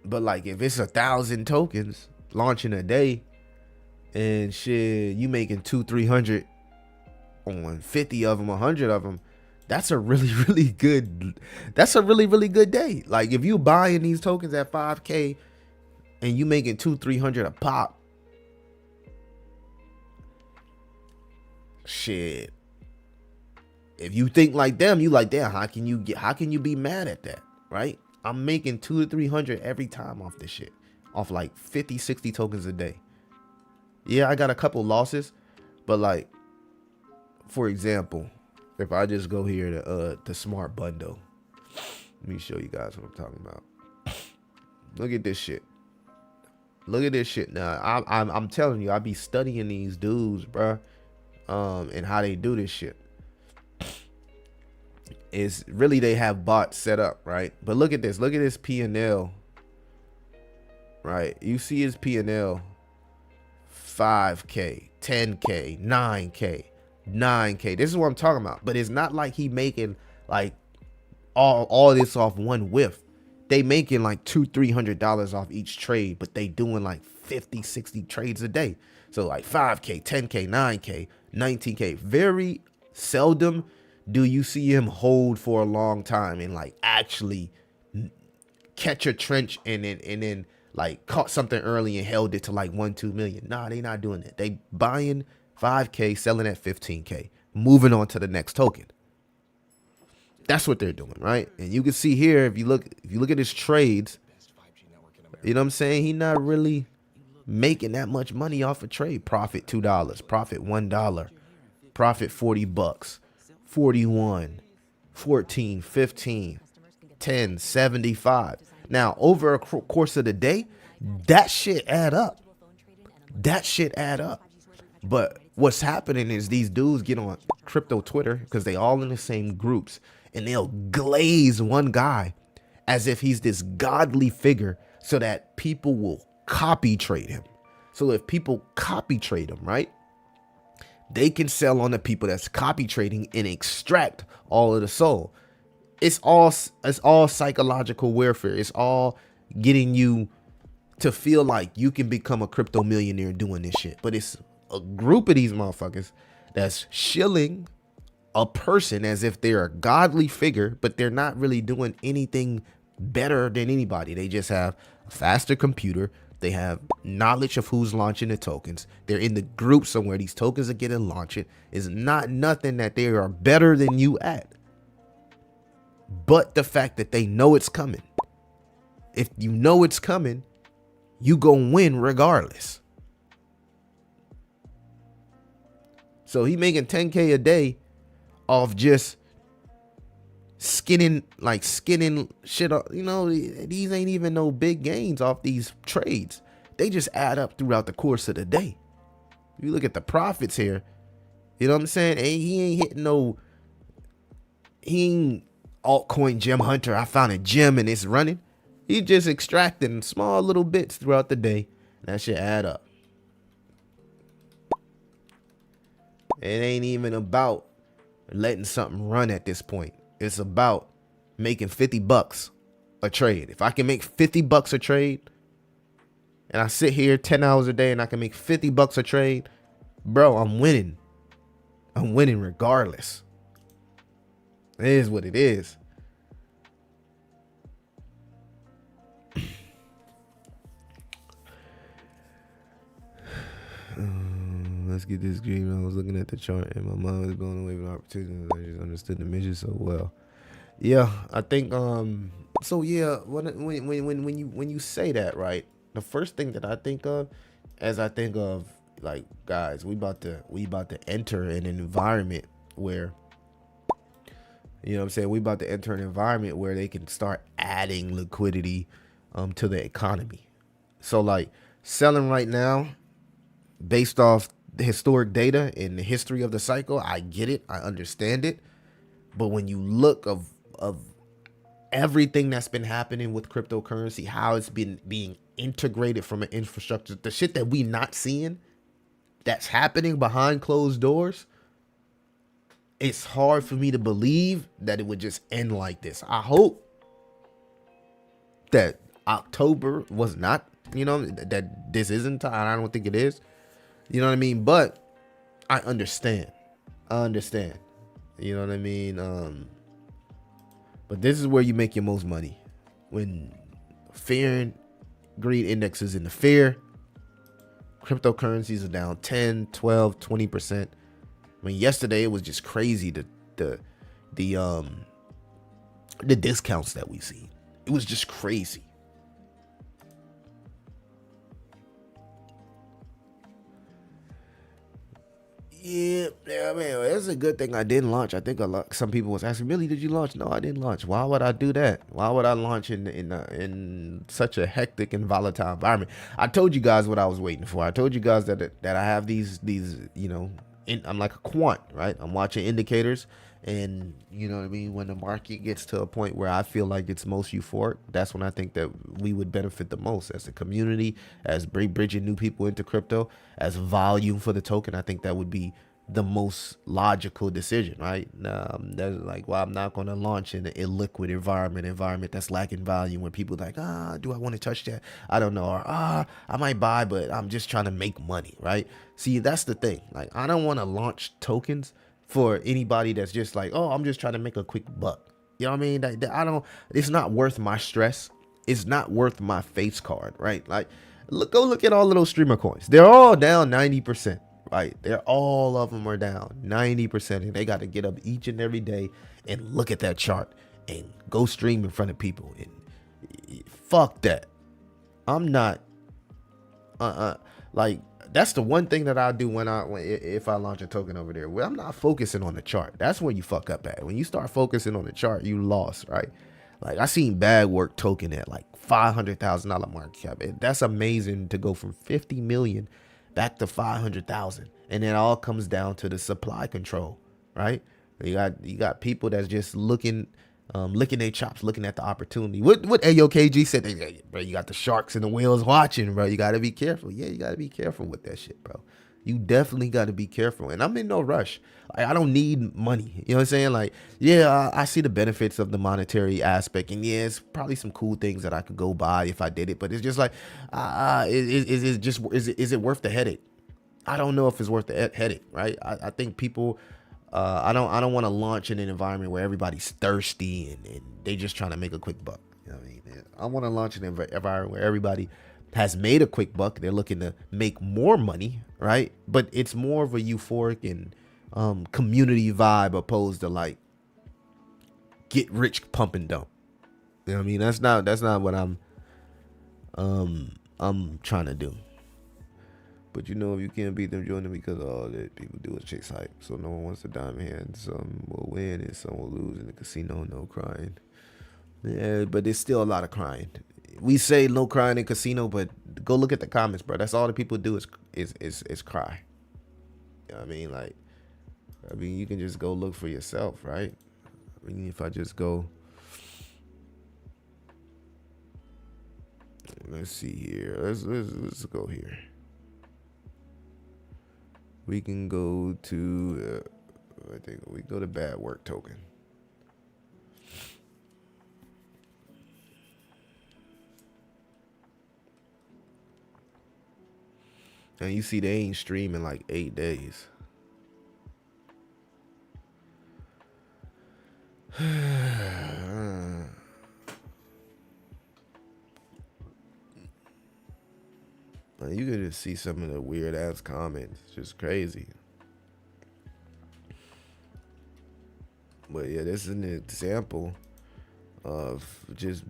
But like if it's 1,000 tokens launching a day and shit, you making 200-300 on 50 of them, 100 of them, that's a really good day. Like if you buying these tokens at 5K and you making 200-300 a pop, shit. If you think like them, you like, damn, how can you be mad at that, right? I'm making 200-300 every time off this shit, off like 50-60 tokens a day. Yeah, I got a couple losses, but like, for example, if I just go here to smart bundle, let me show you guys what I'm talking about. Look at this shit. Look at this shit. Now I'm telling you, I be studying these dudes, bro, and how they do this shit. Is really they have bots set up, right? But look at this. Look at this P&L, right? You see his P&L, 5K, 10K, 9K, 9K. This is what I'm talking about. But it's not like he making like all this off one whiff. They making like $200-300 off each trade, but they doing like 50-60 trades a day. So like 5K, 10K, 9K, 19K. Very seldom do you see him hold for a long time and like actually catch a trench and then like caught something early and held it to like 1-2 million. Nah, they not doing that. They buying 5K, selling at 15K, moving on to the next token. That's what they're doing, right? And you can see here, if you look at his trades, you know what I'm saying? He not really making that much money off a trade. Profit $2, profit $1, profit $40, 41, 14, 15, 10, 75. Now, over a course of the day, that shit add up. That shit add up. But what's happening is these dudes get on crypto Twitter because they all in the same groups, and they'll glaze one guy as if he's this godly figure so that people will copy trade him. So if people copy trade him, right, they can sell on the people that's copy trading and extract all of the soul. It's all psychological warfare. It's all getting you to feel like you can become a crypto millionaire doing this shit. But it's a group of these motherfuckers that's shilling a person as if they're a godly figure, but they're not really doing anything better than anybody. They just have a faster computer. They have knowledge of who's launching the tokens. They're in the group somewhere. These tokens are getting launched. It's not nothing that they are better than you at, but the fact that they know it's coming. If you know it's coming, you gonna win regardless. So he making 10K a day off just skinning shit up. You know, these ain't even no big gains off these trades. They just add up throughout the course of the day. You look at the profits here, you know what I'm saying? He ain't hitting no, he ain't altcoin gem hunter. I found a gem and it's running. He just extracting small little bits throughout the day. That shit add up. It ain't even about letting something run at this point. It's about making $50 a trade. If I can make $50 a trade and I sit here 10 hours a day and I can make $50 a trade, bro, I'm winning. I'm winning regardless. It is what it is. Let's get this green. I was looking at the chart and my mind was blown away with opportunities. I just understood the mission so well. Yeah, I think so yeah, when you say that, right, the first thing that I think of as I think of Like guys, we about to enter an environment where, you know what I'm saying, we about to enter an environment where they can start adding liquidity to the economy. So like selling right now based off the historic data and the history of the cycle, I get it, I understand it. But when you look of everything that's been happening with cryptocurrency, how it's been being integrated from an infrastructure, the shit that we not seeing that's happening behind closed doors, it's hard for me to believe that it would just end like this. I hope that October was not, that this isn't, I don't think it is. You know what I mean? But I understand. I understand. You know what I mean? But this is where you make your most money. When fear and greed indexes in the fear, cryptocurrencies are down 10, 12, 20%. I mean, yesterday it was just crazy, the discounts that we see. It was just crazy. Yeah, man, it's a good thing I didn't launch. I think some people was asking, really, did you launch? No, I didn't launch. Why would I do that? Why would I launch in such a hectic and volatile environment? I told you guys what I was waiting for. I told you guys that I have these I'm like a quant, right? I'm watching indicators, and you know what I mean. When the market gets to a point where I feel like it's most euphoric, that's when I think that we would benefit the most as a community, as bridging new people into crypto, as volume for the token. I think that would be the most logical decision, right? That's like, well, I'm not going to launch in an illiquid environment that's lacking volume, where people like, do I want to touch that? I don't know, or I might buy, but I'm just trying to make money, right? See, that's the thing. Like, I don't want to launch tokens for anybody that's just like, oh, I'm just trying to make a quick buck. You know what I mean? I don't. It's not worth my stress. It's not worth my face card, right? Like, go look at all of those streamer coins. They're all down 90%. Right, all of them are down 90%, and they got to get up each and every day and look at that chart and go stream in front of people. And fuck that. I'm not like, that's the one thing that I do if I launch a token over there. Well, I'm not focusing on the chart. That's where you fuck up at. When you start focusing on the chart, you lost, right? Like, I seen Bag Work token at like $500,000 market cap. That's amazing to go from 50 million back to 500,000, and it all comes down to the supply control, right? You got people that's just licking their chops, looking at the opportunity. What AOKG said, bro, you got the sharks and the whales watching, bro. You got to be careful. Yeah, you got to be careful with that shit, bro. You definitely got to be careful. And I'm in no rush. Like, I don't need money. You know what I'm saying? Like, yeah, I see the benefits of the monetary aspect. And yeah, it's probably some cool things that I could go buy if I did it. But it's just like, is it worth the headache? I don't know if it's worth the headache, right? I think people, I don't want to launch in an environment where everybody's thirsty and they just trying to make a quick buck. You know what I mean? I want to launch in an environment where everybody has made a quick buck. They're looking to make more money, right? But it's more of a euphoric and community vibe, opposed to like get rich pump and dump. You know what I mean? That's not what I'm trying to do. But if you can't beat them, join them, because all that people do is chase hype. So no one wants to diamond hand. Some will win and some will lose in the casino. No crying. Yeah, but there's still a lot of crying. We say no crying in casino, but go look at the comments, bro. That's all the people do is cry. You know what I mean? Like, you can just go look for yourself, right? I mean, if I just go, let's see here. Let's go here. We can go to, I think we go to Bad Work token. And you see they ain't streaming like 8 days. You can just see some of the weird ass comments. It's just crazy. But yeah, this is an example of just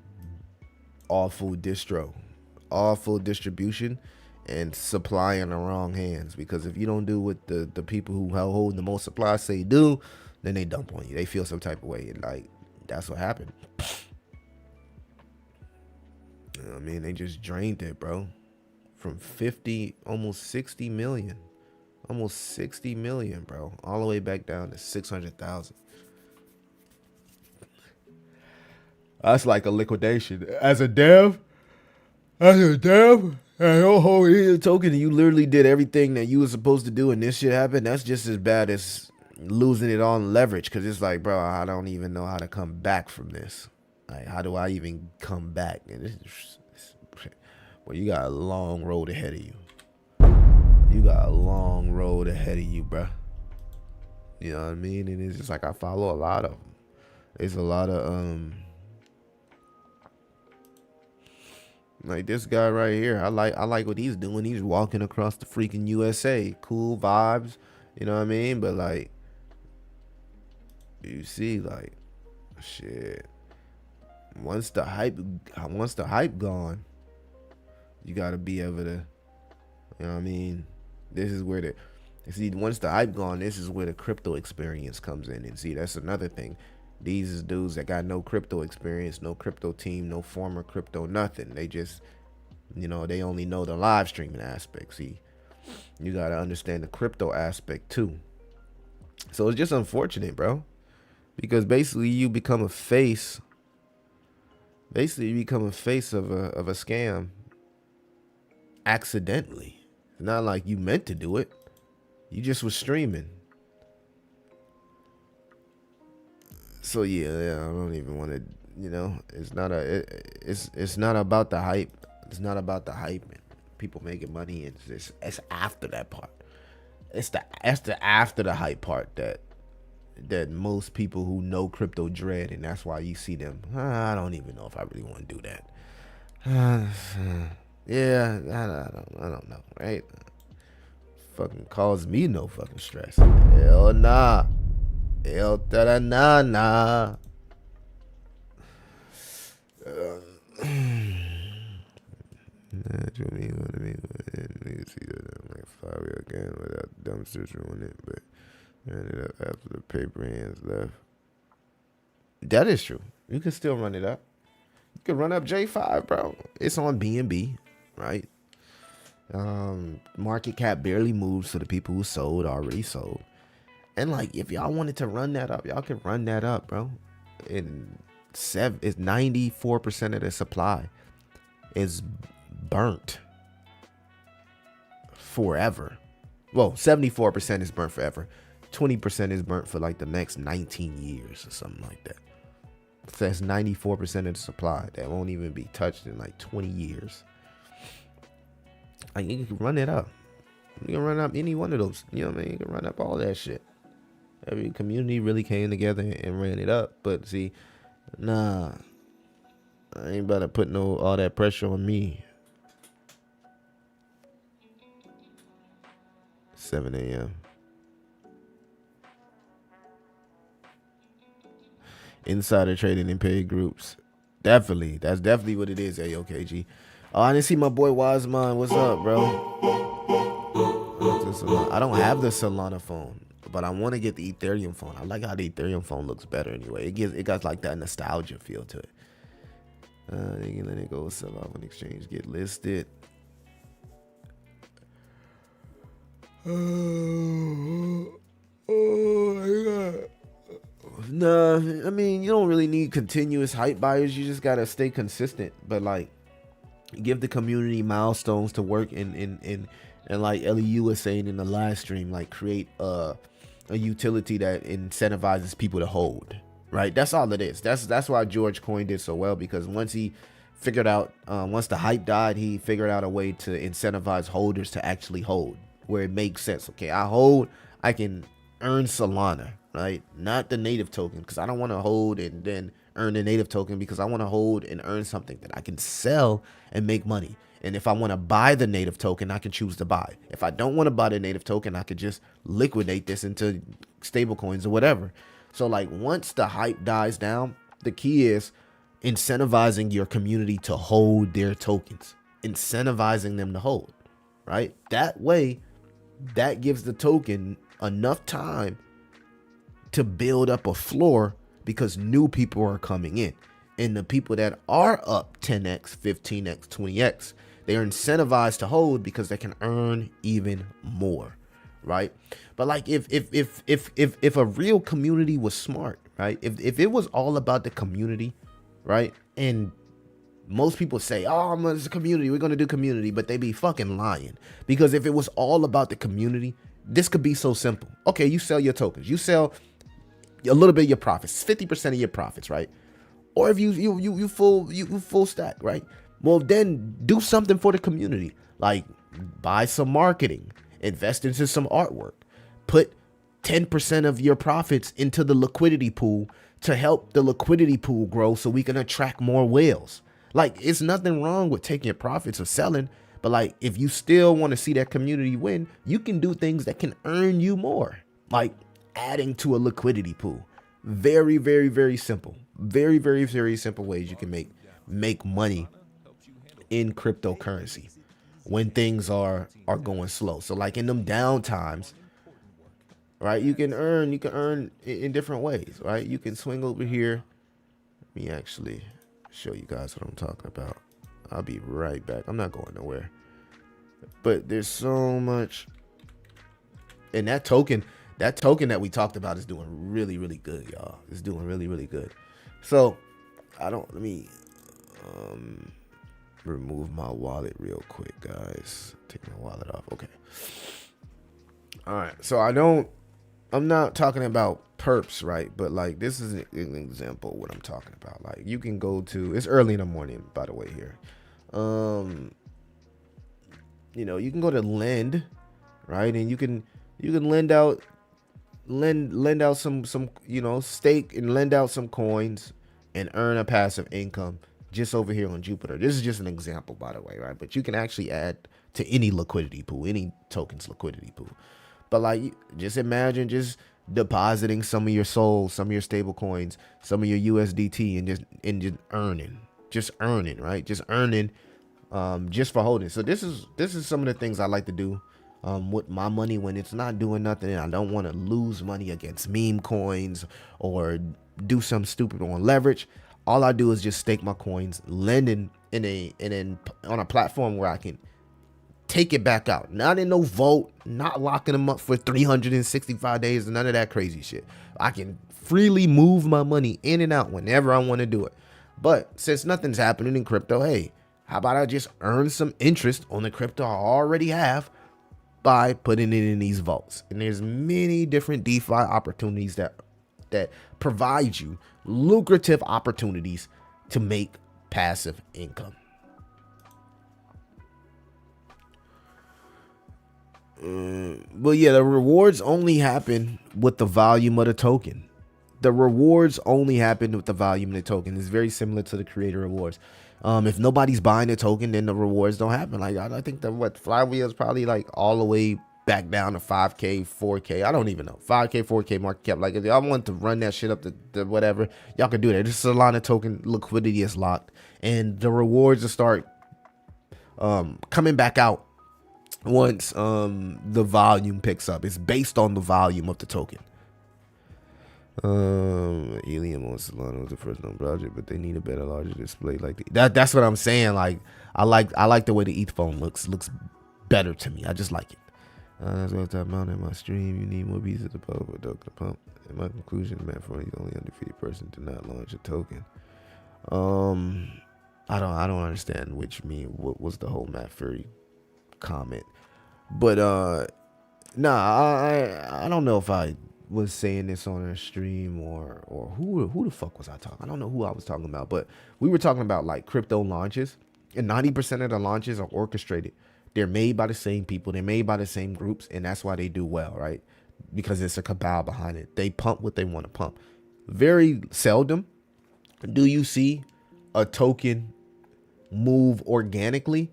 awful distribution and supply in the wrong hands. Because if you don't do what the people who hold the most supply say do, then they dump on you. They feel some type of way, and like that's what happened. You know what I mean? They just drained it, bro. From 50, almost 60 million. Almost 60 million, bro. All the way back down to 600,000. That's like a liquidation. As a dev, and don't hold either token, you literally did everything that you were supposed to do, and this shit happened. That's just as bad as losing it on leverage, because it's like, bro, I don't even know how to come back from this. Like, how do I even come back? And well, you got a long road ahead of you. You got a long road ahead of you, bro. You know what I mean? And it's just like I follow a lot of them. There's a lot of like this guy right here. I like what he's doing. He's walking across the freaking USA. Cool vibes. You know what I mean? But like, you see, like, shit. Once the hype gone, you gotta be able to, you know what I mean? This is where once the hype gone, this is where the crypto experience comes in. And see, that's another thing. These is dudes that got no crypto experience, no crypto team, no former crypto, nothing. They just, you know, they only know the live streaming aspect. See, you gotta understand the crypto aspect too. So it's just unfortunate, bro, because basically you become a face. Basically, you become a face of a scam accidentally. It's not like you meant to do it. You just was streaming. So yeah, I don't even want to, you know, it's not about the hype. It's not about the hype and people making money. It's after that part. It's the after the hype part that most people who know crypto dread, and that's why you see them. I don't even know if I really want to do that. Yeah, I don't know, right? Fucking cause me no fucking stress. Hell nah. Hell da nah nah. What I mean? See that like fire again without dumpsters ruining it, but ended up after the paper hands left. That is true. You can still run it up. You can run up J5, bro. It's on BNB, right? Market cap barely moved, so the people who sold already sold. And like, if y'all wanted to run that up, y'all could run that up, bro. It's 94% of the supply is burnt forever. Well, 74% is burnt forever. 20% is burnt for like the next 19 years or something like that. So that's 94% of the supply that won't even be touched in like 20 years. Like, you can run it up. You can run up any one of those. You know what I mean? You can run up all that shit. Every community really came together and ran it up. But see, nah, I ain't about to put all that pressure on me. 7 a.m. Insider trading in paid groups. Definitely. That's definitely what it is, AOKG. Oh, I didn't see my boy Wiseman. What's up, bro? I don't have the Solana phone, but I want to get the Ethereum phone. I like how the Ethereum phone looks better anyway. It got like that nostalgia feel to it. They can let it go, sell off on exchange, get listed. Oh my God. Nah, I mean, you don't really need continuous hype buyers. You just gotta stay consistent, but like, give the community milestones to work and like LEU was saying in the live stream, like create a utility that incentivizes people to hold. Right, that's all it is. That's why George Coin did so well, because once he figured out, once the hype died, he figured out a way to incentivize holders to actually hold, where it makes sense. Okay, I hold, I can earn Solana, right? Not the native token, because I don't want to hold and then earn the native token, because I want to hold and earn something that I can sell and make money. And if I want to buy the native token, I can choose to buy. If I don't want to buy the native token, I could just liquidate this into stable coins or whatever. So like, once the hype dies down, the key is incentivizing your community to hold their tokens, incentivizing them to hold. right? That way, that gives the token enough time to build up a floor because new people are coming in. And the people that are up 10x, 15x, 20x, they are incentivized to hold because they can earn even more, right? But like if a real community was smart, right? If it was all about the community, right? And most people say, oh, it's a community, we're gonna do community, but they be fucking lying. Because if it was all about the community, this could be so simple. Okay, you sell your tokens, you sell a little bit of your profits, 50% of your profits, right? Or if you full stack, right? Well, then do something for the community, like buy some marketing, invest into some artwork, put 10% of your profits into the liquidity pool to help the liquidity pool grow so we can attract more whales. Like, it's nothing wrong with taking your profits or selling, but like, if you still want to see that community win, you can do things that can earn you more, like adding to a liquidity pool. Very, very, very simple. Very, very, very simple ways you can make money in cryptocurrency when things are going slow. So like in them down times, right, you can earn in different ways, right? You can swing over here. Let me actually show you guys what I'm talking about. I'll be right back. I'm not going nowhere. But there's so much. And that token that we talked about is doing really, really good, y'all. It's doing really, really good. So let me remove my wallet real quick, guys. Take my wallet off. Okay. All right. So I'm not talking about perps, right? But like, this is an example of what I'm talking about. Like, you can go to, it's early in the morning, by the way, here. You can go to lend, right? And you can lend out some stake and lend out some coins and earn a passive income just over here on Jupiter. This is just an example, by the way, right? But you can actually add to any liquidity pool, any token's liquidity pool. But like, just imagine just depositing some of your SOL, some of your stable coins, some of your USDT, and just earning, right? Just earning, just for holding. So this is some of the things I like to do with my money when it's not doing nothing and I don't want to lose money against meme coins or do something stupid on leverage. All I do is just stake my coins, lending on a platform where I can take it back out. Not in no vault, not locking them up for 365 days, none of that crazy shit. I can freely move my money in and out whenever I want to do it. But since nothing's happening in crypto, hey, how about I just earn some interest on the crypto I already have by putting it in these vaults? And there's many different DeFi opportunities that provide you lucrative opportunities to make passive income. But yeah, the rewards only happen with the volume of the token. The rewards only happen with the volume of the token. It's very similar to the creator rewards. If nobody's buying the token, then the rewards don't happen. Like, I think that Flywheel is probably like all the way back down to 5K, 4K. I don't even know. 5K, 4K market cap. Like, if y'all want to run that shit up to whatever, y'all can do that. This Solana token liquidity is locked, and the rewards will start coming back out once the volume picks up. It's based on the volume of the token. Helium on Solana was the first known project, but they need a better, larger display. Like that's what I'm saying. Like, I like the way the ETH phone looks better to me. I just like it. That's what I'm out in my stream. You need more pieces of power for token to pump. In my conclusion, Matt Furley's the only undefeated person to not launch a token. I don't understand what was the whole Matt Furry comment, but I don't know if I was saying this on a stream or who the fuck was I talking? I don't know who I was talking about, but we were talking about like crypto launches, and 90% of the launches are orchestrated. They're made by the same people, they're made by the same groups, and that's why they do well, right? Because it's a cabal behind it. They pump what they want to pump. Very seldom do you see a token move organically.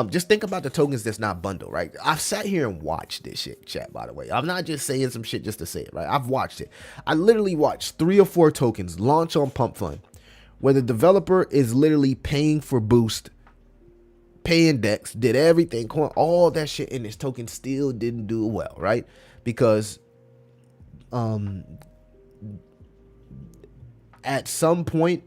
Just think about the tokens that's not bundled, right? I've sat here and watched this shit, chat, by the way. I'm not just saying some shit just to say it, right? I've watched it. I literally watched 3 or 4 tokens launch on Pump Fund, where the developer is literally paying for boost paying decks, did everything, all that shit, and this token still didn't do well, right? Because at some point,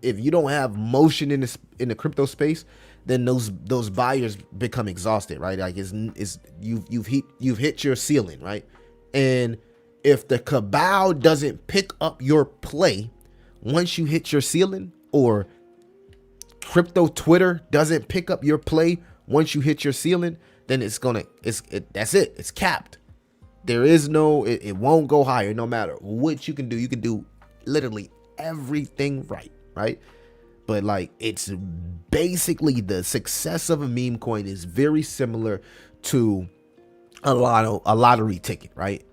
if you don't have motion in the crypto space, then those buyers become exhausted, right? Like you've hit your ceiling, right? And if the cabal doesn't pick up your play once you hit your ceiling, or crypto Twitter doesn't pick up your play once you hit your ceiling, then that's it. It's capped. There is no, it won't go higher no matter what you can do. You can do literally everything right? But like, it's basically, the success of a meme coin is very similar to a lottery ticket, right?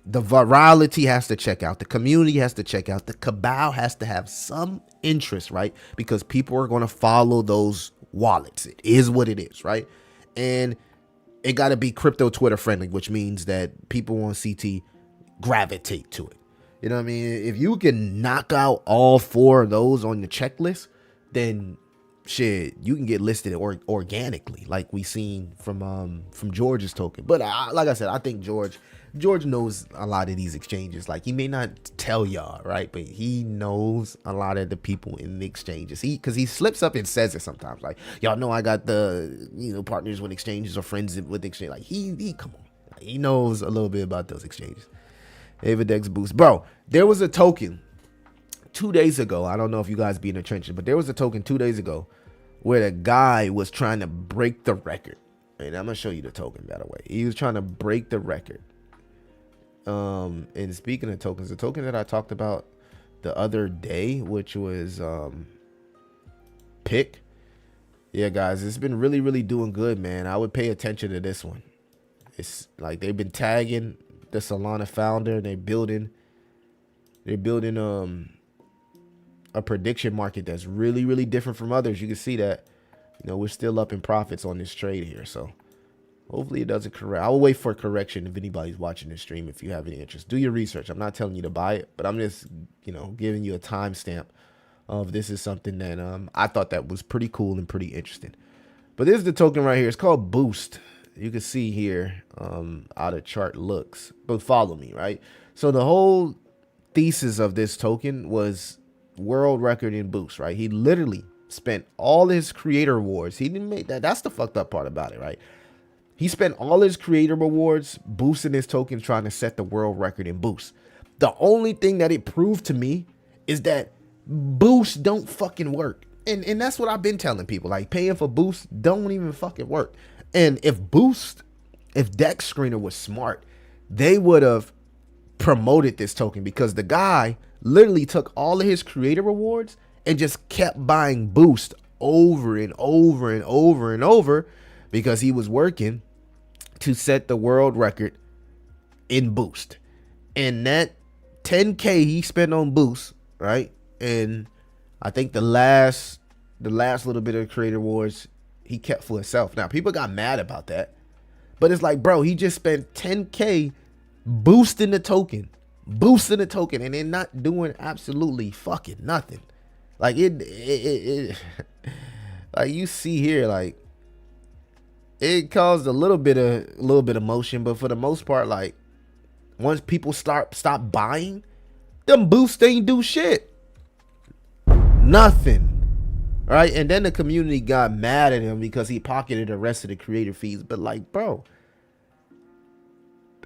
The virality has to check out. The community has to check out. The cabal has to have some interest, right? Because people are going to follow those wallets. It is what it is, right? And it got to be crypto Twitter friendly, which means that people on CT gravitate to it. You know what I mean? If you can knock out all 4 of those on the checklist, then shit, you can get listed organically, like we seen from George's token. But like I said, I think George knows a lot of these exchanges. Like, he may not tell y'all, right? But he knows a lot of the people in the exchanges. Because he slips up and says it sometimes. Like, y'all know I got the partners with exchanges or friends with exchange. Like, he come on, he knows a little bit about those exchanges. Avadex boost, bro. There was a token 2 days ago. I don't know if you guys be in the trenches, but there was a token 2 days ago where the guy was trying to break the record. And I'm gonna show you the token, by the way. He was trying to break the record. And speaking of tokens, the token that I talked about the other day, which was PIC. Yeah, guys, it's been really doing good, man. I would pay attention to this one. It's like they've been tagging the Solana founder. They're building a prediction market that's really different from others. You can see that, we're still up in profits on this trade here. So hopefully it doesn't correct. I will wait for a correction if anybody's watching this stream. If you have any interest, do your research. I'm not telling you to buy it, but I'm just, giving you a timestamp of this is something that I thought that was pretty cool and pretty interesting. But this is the token right here. It's called Boost. You can see here how the chart looks, but follow me, right? So the whole thesis of this token was world record in Boost, right? He literally spent all his creator awards. He didn't make that. That's the fucked up part about it, right? He spent all his creator awards boosting his token, trying to set the world record in Boost. The only thing that it proved to me is that Boost don't fucking work. And that's what I've been telling people. Like, paying for Boost don't even fucking work. And if Dex Screener was smart, they would have promoted this token, because the guy literally took all of his creator rewards and just kept buying Boost over and over because he was working to set the world record in Boost. And that 10K he spent on Boost, right? And I think the last little bit of creator rewards he kept for himself. Now, people got mad about that, but it's like, bro, he just spent 10K boosting the token, and then not doing absolutely fucking nothing. Like it like you see here, like it caused a little bit of motion, but for the most part, like once people stop buying, them boosts ain't do shit, nothing. Right? And then the community got mad at him because he pocketed the rest of the creator fees. But like, bro,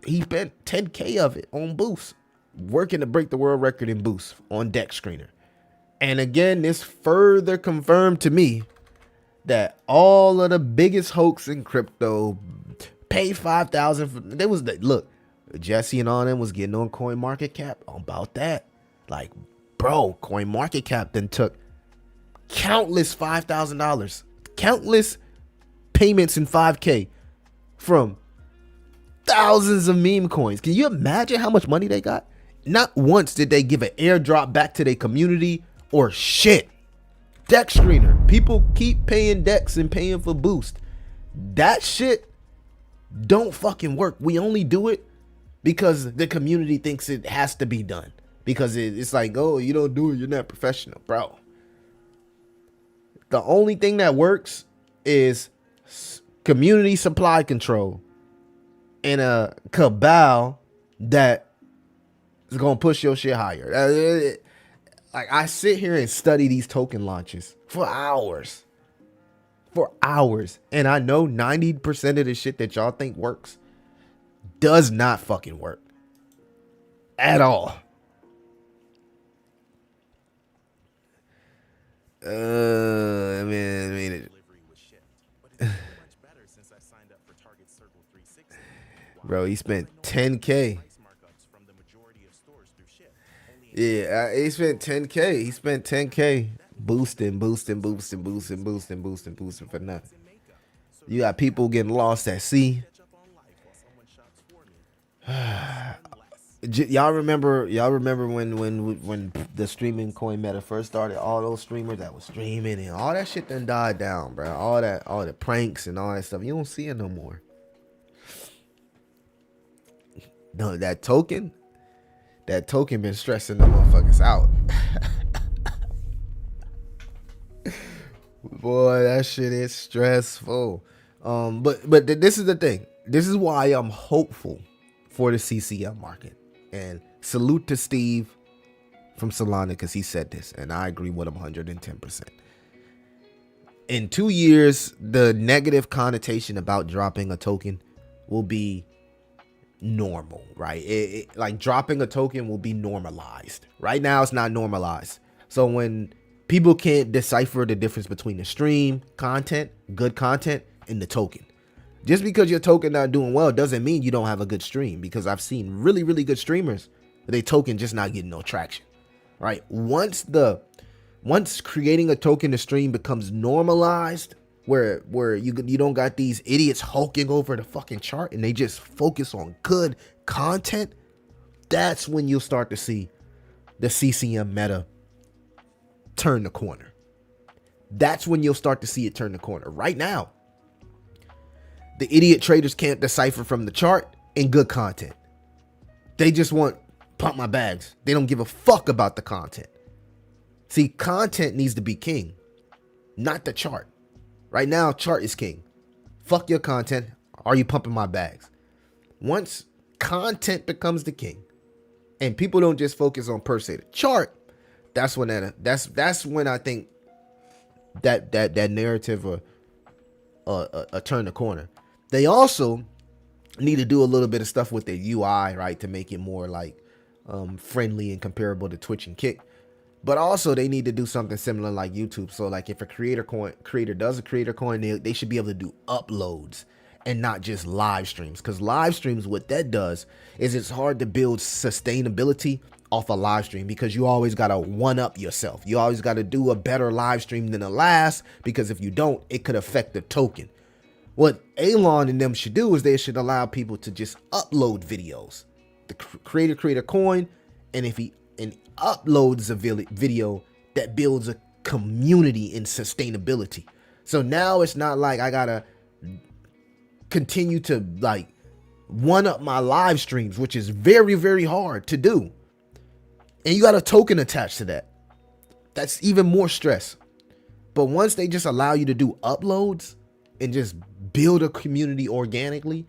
he spent 10K of it on Boost, working to break the world record in Boost on Dex Screener. And again, this further confirmed to me that all of the biggest hoax in crypto, pay 5,000 for, there was the, look, Jesse and all them was getting on CoinMarketCap about that. Like, bro, CoinMarketCap then took countless $5,000, countless payments in 5K from thousands of meme coins. Can you imagine how much money they got? Not once did they give an airdrop back to their community or shit. Dex Screener, people keep paying Dex and paying for Boost. That shit don't fucking work. We only do it because the community thinks it has to be done, because it's like, oh, you don't do it, you're not professional, bro. The only thing that works is community supply control and a cabal that is gonna push your shit higher. Like, I sit here and study these token launches for hours. And I know 90% of the shit that y'all think works does not fucking work at all. I mean, bro, he spent 10K. Yeah, he spent 10K. He spent 10K boosting for nothing. You got people getting lost at sea. Y'all remember when the streaming coin meta first started? All those streamers that was streaming and all that shit done died down, bro. All the pranks and all that stuff. You don't see it no more. No, that token been stressing the motherfuckers out. Boy, that shit is stressful. But this is the thing. This is why I'm hopeful for the CCM market. And salute to Steve from Solana, because he said this, and I agree with him 110%. In 2 years, the negative connotation about dropping a token will be normal, right? Like, dropping a token will be normalized. Right now, it's not normalized. So when people can't decipher the difference between the stream content, good content, and the token. Just because your token not doing well doesn't mean you don't have a good stream, because I've seen really, really good streamers, they token just not getting no traction, right? Once creating a token to stream becomes normalized, where you don't got these idiots hulking over the fucking chart and they just focus on good content, that's when you'll start to see the CCM meta turn the corner. That's when you'll start to see it turn the corner. Right now, the idiot traders can't decipher from the chart and good content. They just want pump my bags. They don't give a fuck about the content. See, content needs to be king, not the chart. Right now, chart is king. Fuck your content. Are you pumping my bags? Once content becomes the king and people don't just focus on per se the chart, that's when I think that narrative will turn the corner. They also need to do a little bit of stuff with their UI, right, to make it more like friendly and comparable to Twitch and Kick. But also they need to do something similar like YouTube. So like, if a creator does a creator coin, they should be able to do uploads and not just live streams. Because live streams, what that does is it's hard to build sustainability off a live stream, because you always got to one up yourself. You always got to do a better live stream than the last, because if you don't, it could affect the token. What Elon and them should do is they should allow people to just upload videos. The creator create a coin, and if he uploads a video that builds a community and sustainability. So now it's not like I gotta continue to like one up my live streams, which is very, very hard to do. And you got a token attached to that. That's even more stress. But once they just allow you to do uploads and just build a community organically,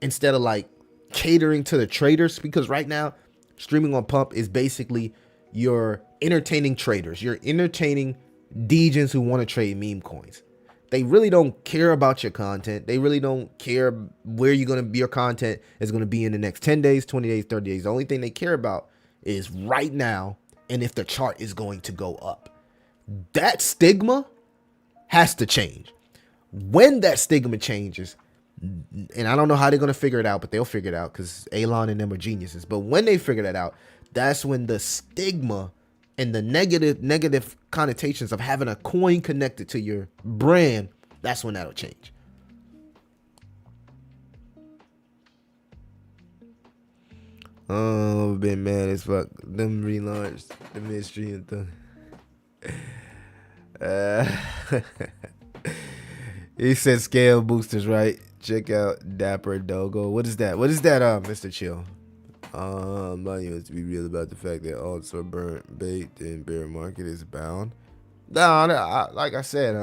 instead of like catering to the traders, because right now streaming on Pump is basically you're entertaining traders. You're entertaining degens who want to trade meme coins. They really don't care about your content. They really don't care where your content is going to be in the next 10 days, 20 days, 30 days. The only thing they care about is right now and if the chart is going to go up. That stigma has to change. When that stigma changes, and I don't know how they're going to figure it out, but they'll figure it out because Elon and them are geniuses. But when they figure that out, that's when the stigma and the negative connotations of having a coin connected to your brand, that's when that'll change. Oh, I've been mad as fuck. Them relaunched the mystery and the he said scale boosters, right? Check out Dapper Dogo. What is that? What is that, Mr. Chill? My is to be real about the fact that alts are burnt, baked, and bear market is bound. like I said,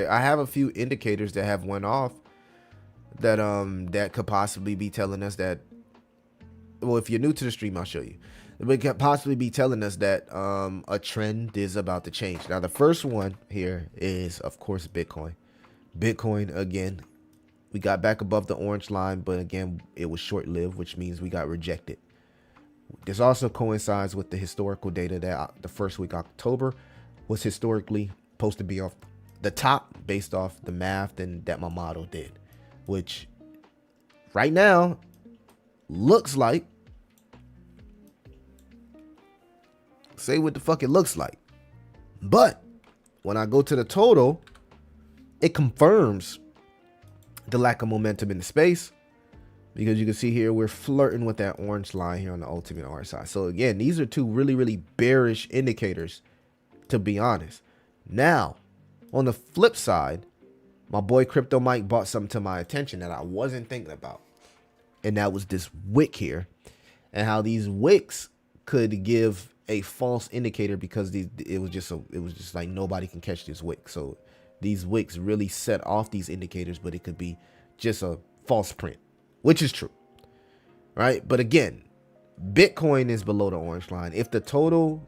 I have a few indicators that have went off that that could possibly be telling us that. Well, if you're new to the stream, I'll show you. It could possibly be telling us that a trend is about to change. Now, the first one here is, of course, Bitcoin. Bitcoin, again, we got back above the orange line, but again, it was short-lived, which means we got rejected. This also coincides with the historical data that the first week of October was historically supposed to be off the top based off the math that my model did, which right now looks like, say what the fuck it looks like. But when I go to the total, it confirms the lack of momentum in the space, because you can see here we're flirting with that orange line here on the ultimate RSI. So again, these are two really, really bearish indicators, to be honest. Now, on the flip side, my boy Crypto Mike brought something to my attention that I wasn't thinking about. And that was this wick here, and how these wicks could give a false indicator, because it was just like nobody can catch this wick. So these wicks really set off these indicators, but it could be just a false print, which is true, right? But again, Bitcoin is below the orange line. If the total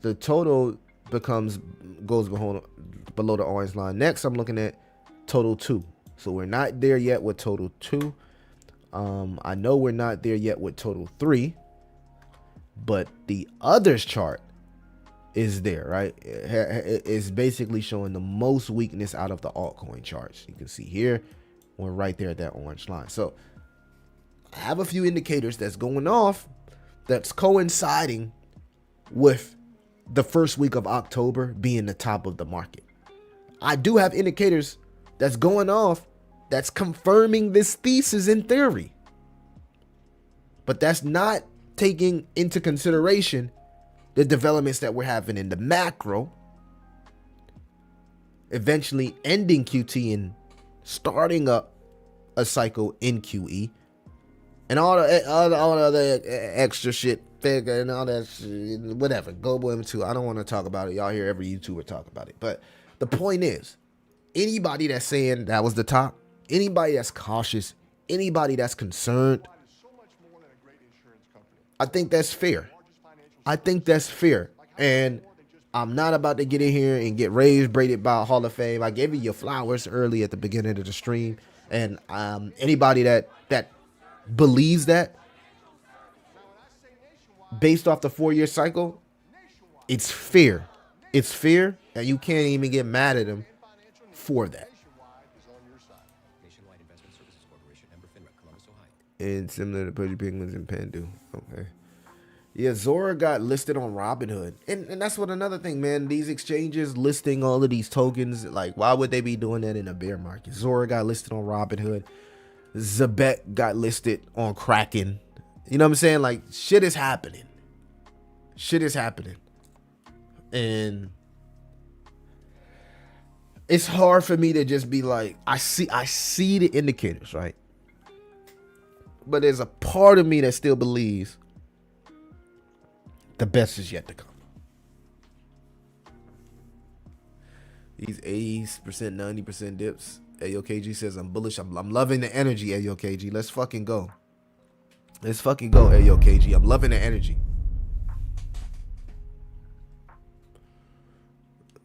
goes below the orange line, next I'm looking at total 2. So we're not there yet with total 2. I know we're not there yet with total 3, but the others chart is there, right? It's basically showing the most weakness out of the altcoin charts. You can see here, we're right there at that orange line. So I have a few indicators that's going off that's coinciding with the first week of October being the top of the market. I do have indicators that's going off that's confirming this thesis in theory, but that's not taking into consideration the developments that we're having in the macro, eventually ending QT and starting up a cycle in QE, and all the other extra shit, figure and all that shit, whatever. Global M2. I don't want to talk about it. Y'all hear every YouTuber talk about it. But the point is, anybody that's saying that was the top, anybody that's cautious, anybody that's concerned, I think that's fair. I think that's fair. And I'm not about to get in here and get raised, braided by Hall of Fame. I gave you your flowers early at the beginning of the stream. And anybody that believes that, based off the 4-year cycle, it's fair. It's fair, and you can't even get mad at them for that. And similar to Pudgy Penguins and Pandu. Okay. Yeah, Zora got listed on Robinhood. And that's what another thing, man. These exchanges listing all of these tokens, like, why would they be doing that in a bear market? Zora got listed on Robinhood. Zabek got listed on Kraken. You know what I'm saying? Like, shit is happening. Shit is happening. And it's hard for me to just be like, I see the indicators, right? But there's a part of me that still believes the best is yet to come. These 80%, 90% dips. AOKG says I'm bullish. I'm loving the energy, AOKG. Let's fucking go. Let's fucking go, AOKG. I'm loving the energy.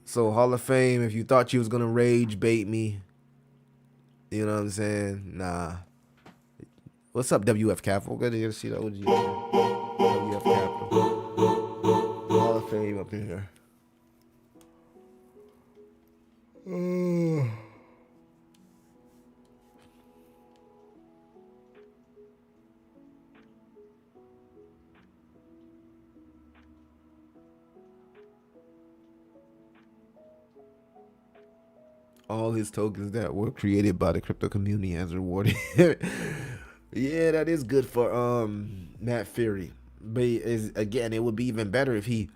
So Hall of Fame, if you thought you was gonna rage bait me, you know what I'm saying? Nah. What's up, WF Capital? Good to see that. WF Capital. Hall of Fame up in here. All his tokens that were created by the crypto community as rewarded. Yeah, that is good for Matt Fury. But again, it would be even better if he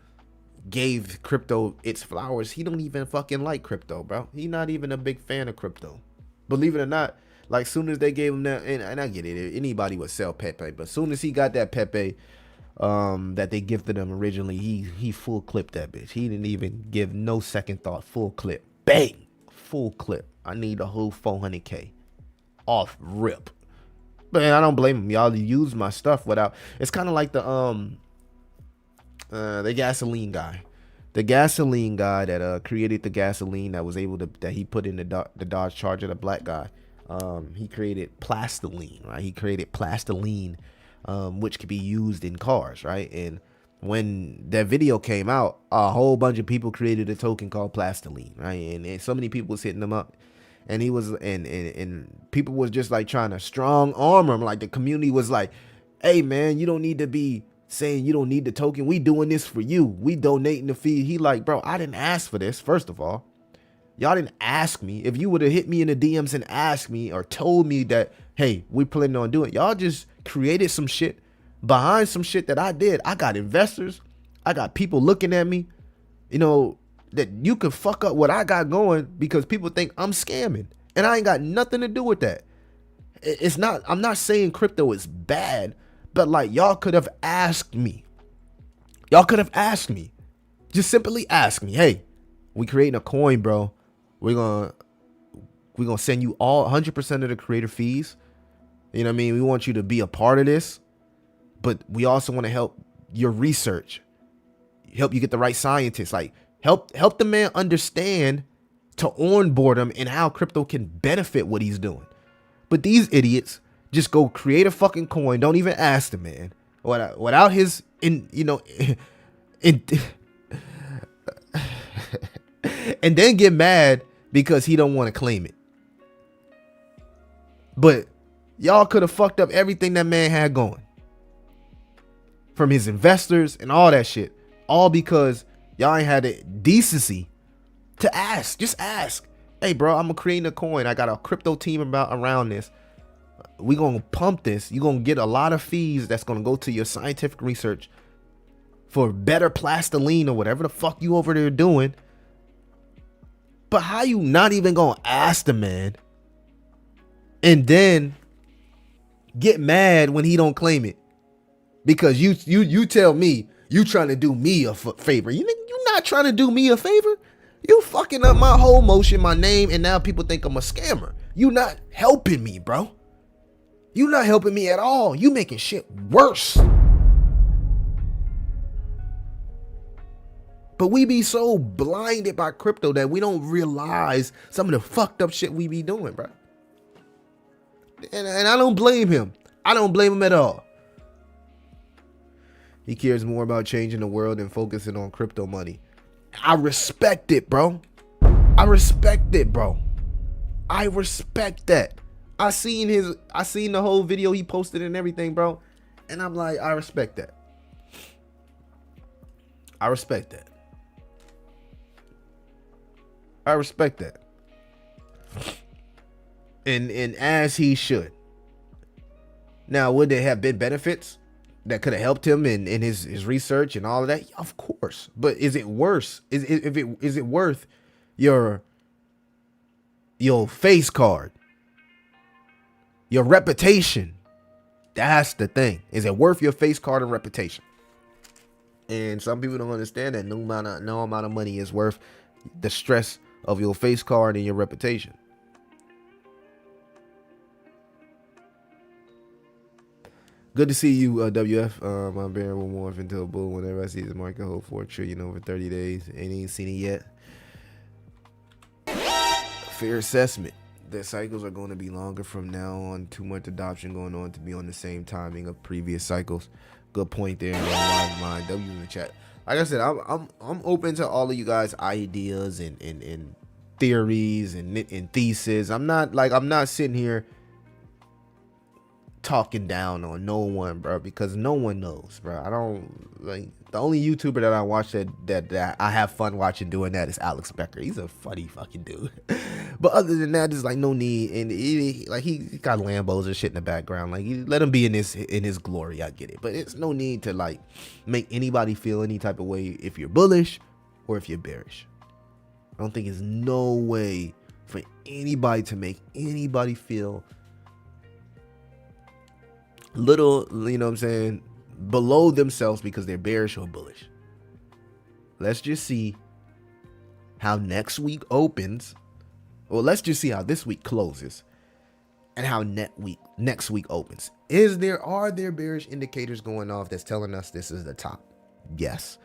gave crypto its flowers. He don't even fucking like crypto, bro. He not even a big fan of crypto. Believe it or not, like soon as they gave him that, and I get it, anybody would sell Pepe, but soon as he got that Pepe, that they gifted him originally, he full clipped that bitch. He didn't even give no second thought. Full clip. Bang. Full clip. I need the whole 400K off rip. But I don't blame him. Y'all use my stuff without. It's kind of like the gasoline guy. The gasoline guy that created the gasoline that was able to, that he put in the Dodge Charger, the black guy. He created plastiline, right? He created plastiline, which could be used in cars, right? And when that video came out, a whole bunch of people created a token called plastiline, right? And so many people was hitting them up, and he was, and people was just like trying to strong arm him. Like the community was like, "Hey man, you don't need to be saying you don't need the token. We doing this for you. We donating the fee." He like, bro, I didn't ask for this. First of all, y'all didn't ask me. If you would have hit me in the DMs and asked me or told me that, hey, we planning on doing it, y'all just created some shit behind some shit that I did. I got investors. I got people looking at me, you know, that you could fuck up what I got going because people think I'm scamming. And I ain't got nothing to do with that. It's not, I'm not saying crypto is bad, but like y'all could have asked me. Y'all could have asked me. Just simply ask me, hey, we creating a coin, bro. We're gonna send you all 100% of the creator fees. You know what I mean? We want you to be a part of this, but we also want to help your research, help you get the right scientists, like help the man understand to onboard him and how crypto can benefit what he's doing. But these idiots just go create a fucking coin, don't even ask the man without his and then get mad because he don't want to claim it. But y'all could have fucked up everything that man had going, from his investors and all that shit, all because y'all ain't had the decency to ask. Just ask, hey bro, I'm creating a coin. I got a crypto team around this. We gonna pump this. You gonna get a lot of fees that's gonna go to your scientific research for better plastiline or whatever the fuck you over there doing. But how you not even gonna ask the man and then get mad when he don't claim it? Because you tell me you trying to do me a favor. You not trying to do me a favor. You fucking up my whole motion, my name, and now people think I'm a scammer. You not helping me, bro. You not helping me at all. You making shit worse. But we be so blinded by crypto that we don't realize some of the fucked up shit we be doing, bro. And I don't blame him. I don't blame him at all. He cares more about changing the world than focusing on crypto money. I respect it, bro. I respect it, bro. I respect that. I seen the whole video he posted and everything, bro. And I'm like, I respect that. I respect that. I respect that. And as he should. Now, would there have been benefits that could have helped him in his research and all of that? Of course. But is it worse? Is it worth your face card? Your reputation? That's the thing. Is it worth your face card and reputation? And some people don't understand that no amount of money is worth the stress of your face card and your reputation. Good to see you, WF. I'm bearing will morph into a bull whenever I see the market hold 4 trillion over 30 days. Ain't seen it yet. Fair assessment. The cycles are going to be longer from now on. Too much adoption going on to be on the same timing of previous cycles. Good point there. Mind W in the chat. Like I said, I'm open to all of you guys' ideas and theories and theses. I'm not sitting here talking down on no one, bro, because no one knows, bro. I don't like the only YouTuber that I watch that I have fun watching doing that is Alex Becker. He's a funny fucking dude. But other than that, there's like no need. And he got Lambos and shit in the background. Like, let him be in his glory. I get it, but it's no need to like make anybody feel any type of way if you're bullish or if you're bearish. I don't think there's no way for anybody to make anybody feel little, you know what I'm saying, below themselves because they're bearish or bullish. Let's just see how next week opens. Well, let's just see how this week closes and how next week opens. Are there bearish indicators going off that's telling us this is the top? Yes.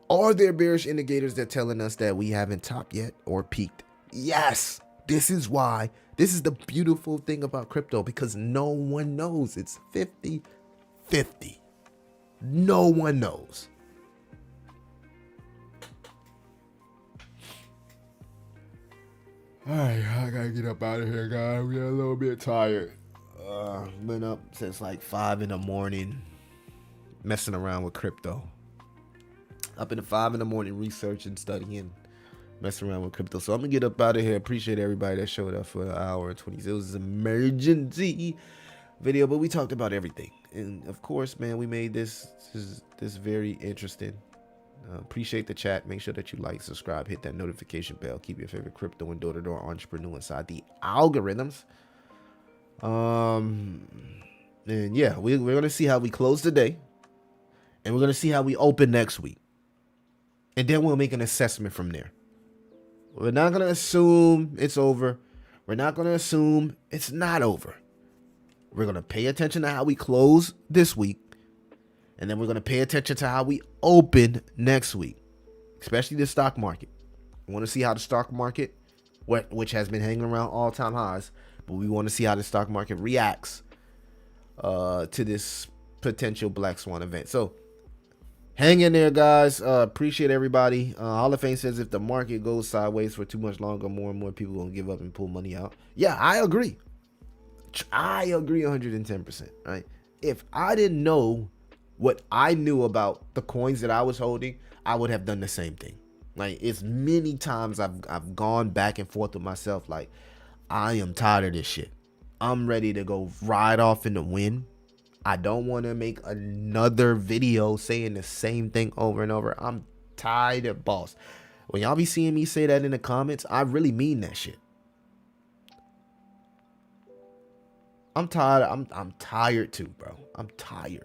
Are there bearish indicators that telling us that we haven't topped yet or peaked? Yes. This is the beautiful thing about crypto, because no one knows. It's 50-50. No one knows. All right, I gotta get up out of here, guys. We're a little bit tired. Been up since like 5 in the morning, messing around with crypto. Up in the 5 in the morning, researching, studying, messing around with crypto. So I'm gonna get up out of here. Appreciate everybody that showed up for an hour and 20. It was an emergency video, but we talked about everything. And of course, man, we made this very interesting. Appreciate the chat. Make sure that you like, subscribe, hit that notification bell. Keep your favorite crypto and door-to-door entrepreneur inside the algorithms. And yeah, we're gonna see how we close today, and we're gonna see how we open next week, and then we'll make an assessment from there. We're not gonna assume it's over. We're not gonna assume it's not over. We're going to pay attention to how we close this week, and then we're going to pay attention to how we open next week, especially the stock market. We want to see how the stock market, which has been hanging around all-time highs, but we want to see how the stock market reacts to this potential Black Swan event. So hang in there, guys. Appreciate everybody. Hall of Fame says if the market goes sideways for too much longer, more and more people will give up and pull money out. Yeah, I agree. I agree 110%, right? If I didn't know what I knew about the coins that I was holding, I would have done the same thing. Like, it's many times I've gone back and forth with myself, like, I am tired of this shit. I'm ready to go ride off in the wind. I don't want to make another video saying the same thing over and over. I'm tired of boss. When y'all be seeing me say that in the comments, I really mean that shit. I'm tired. I'm tired too, bro. I'm tired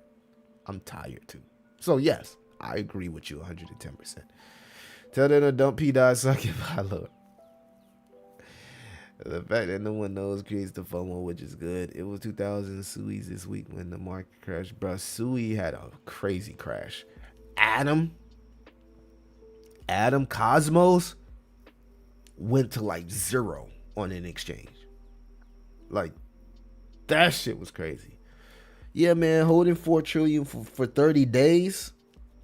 too. So yes, I agree with you 110%. Tell them to dump P die sucking my lord. The fact that no one knows creates the FOMO, which is good. It was 2,000 Sui's this week when the market crashed, bro. Sui had a crazy crash. Adam Cosmos went to like 0 on an exchange. Like, that shit was crazy. Yeah, man, holding 4 trillion for 30 days.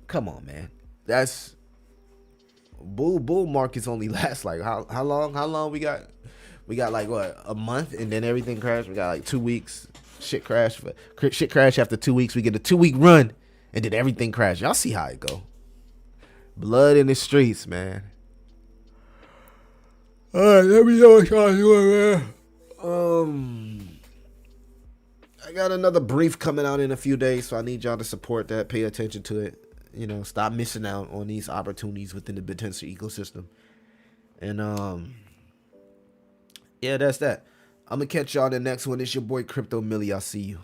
Come on, man. That's bull markets only last like how long? How long we got? We got like what, a month, and then everything crashed. We got like 2 weeks. Shit crash after 2 weeks. We get a 2-week run, and then everything crashed. Y'all see how it go. Blood in the streets, man. All right, let me know what y'all doing, man. I got another brief coming out in a few days, so I need y'all to support that. Pay attention to it. You know, stop missing out on these opportunities within the potential ecosystem. And yeah, that's that. I'm gonna catch y'all in the next one. It's your boy Crypto Millie. I'll see you.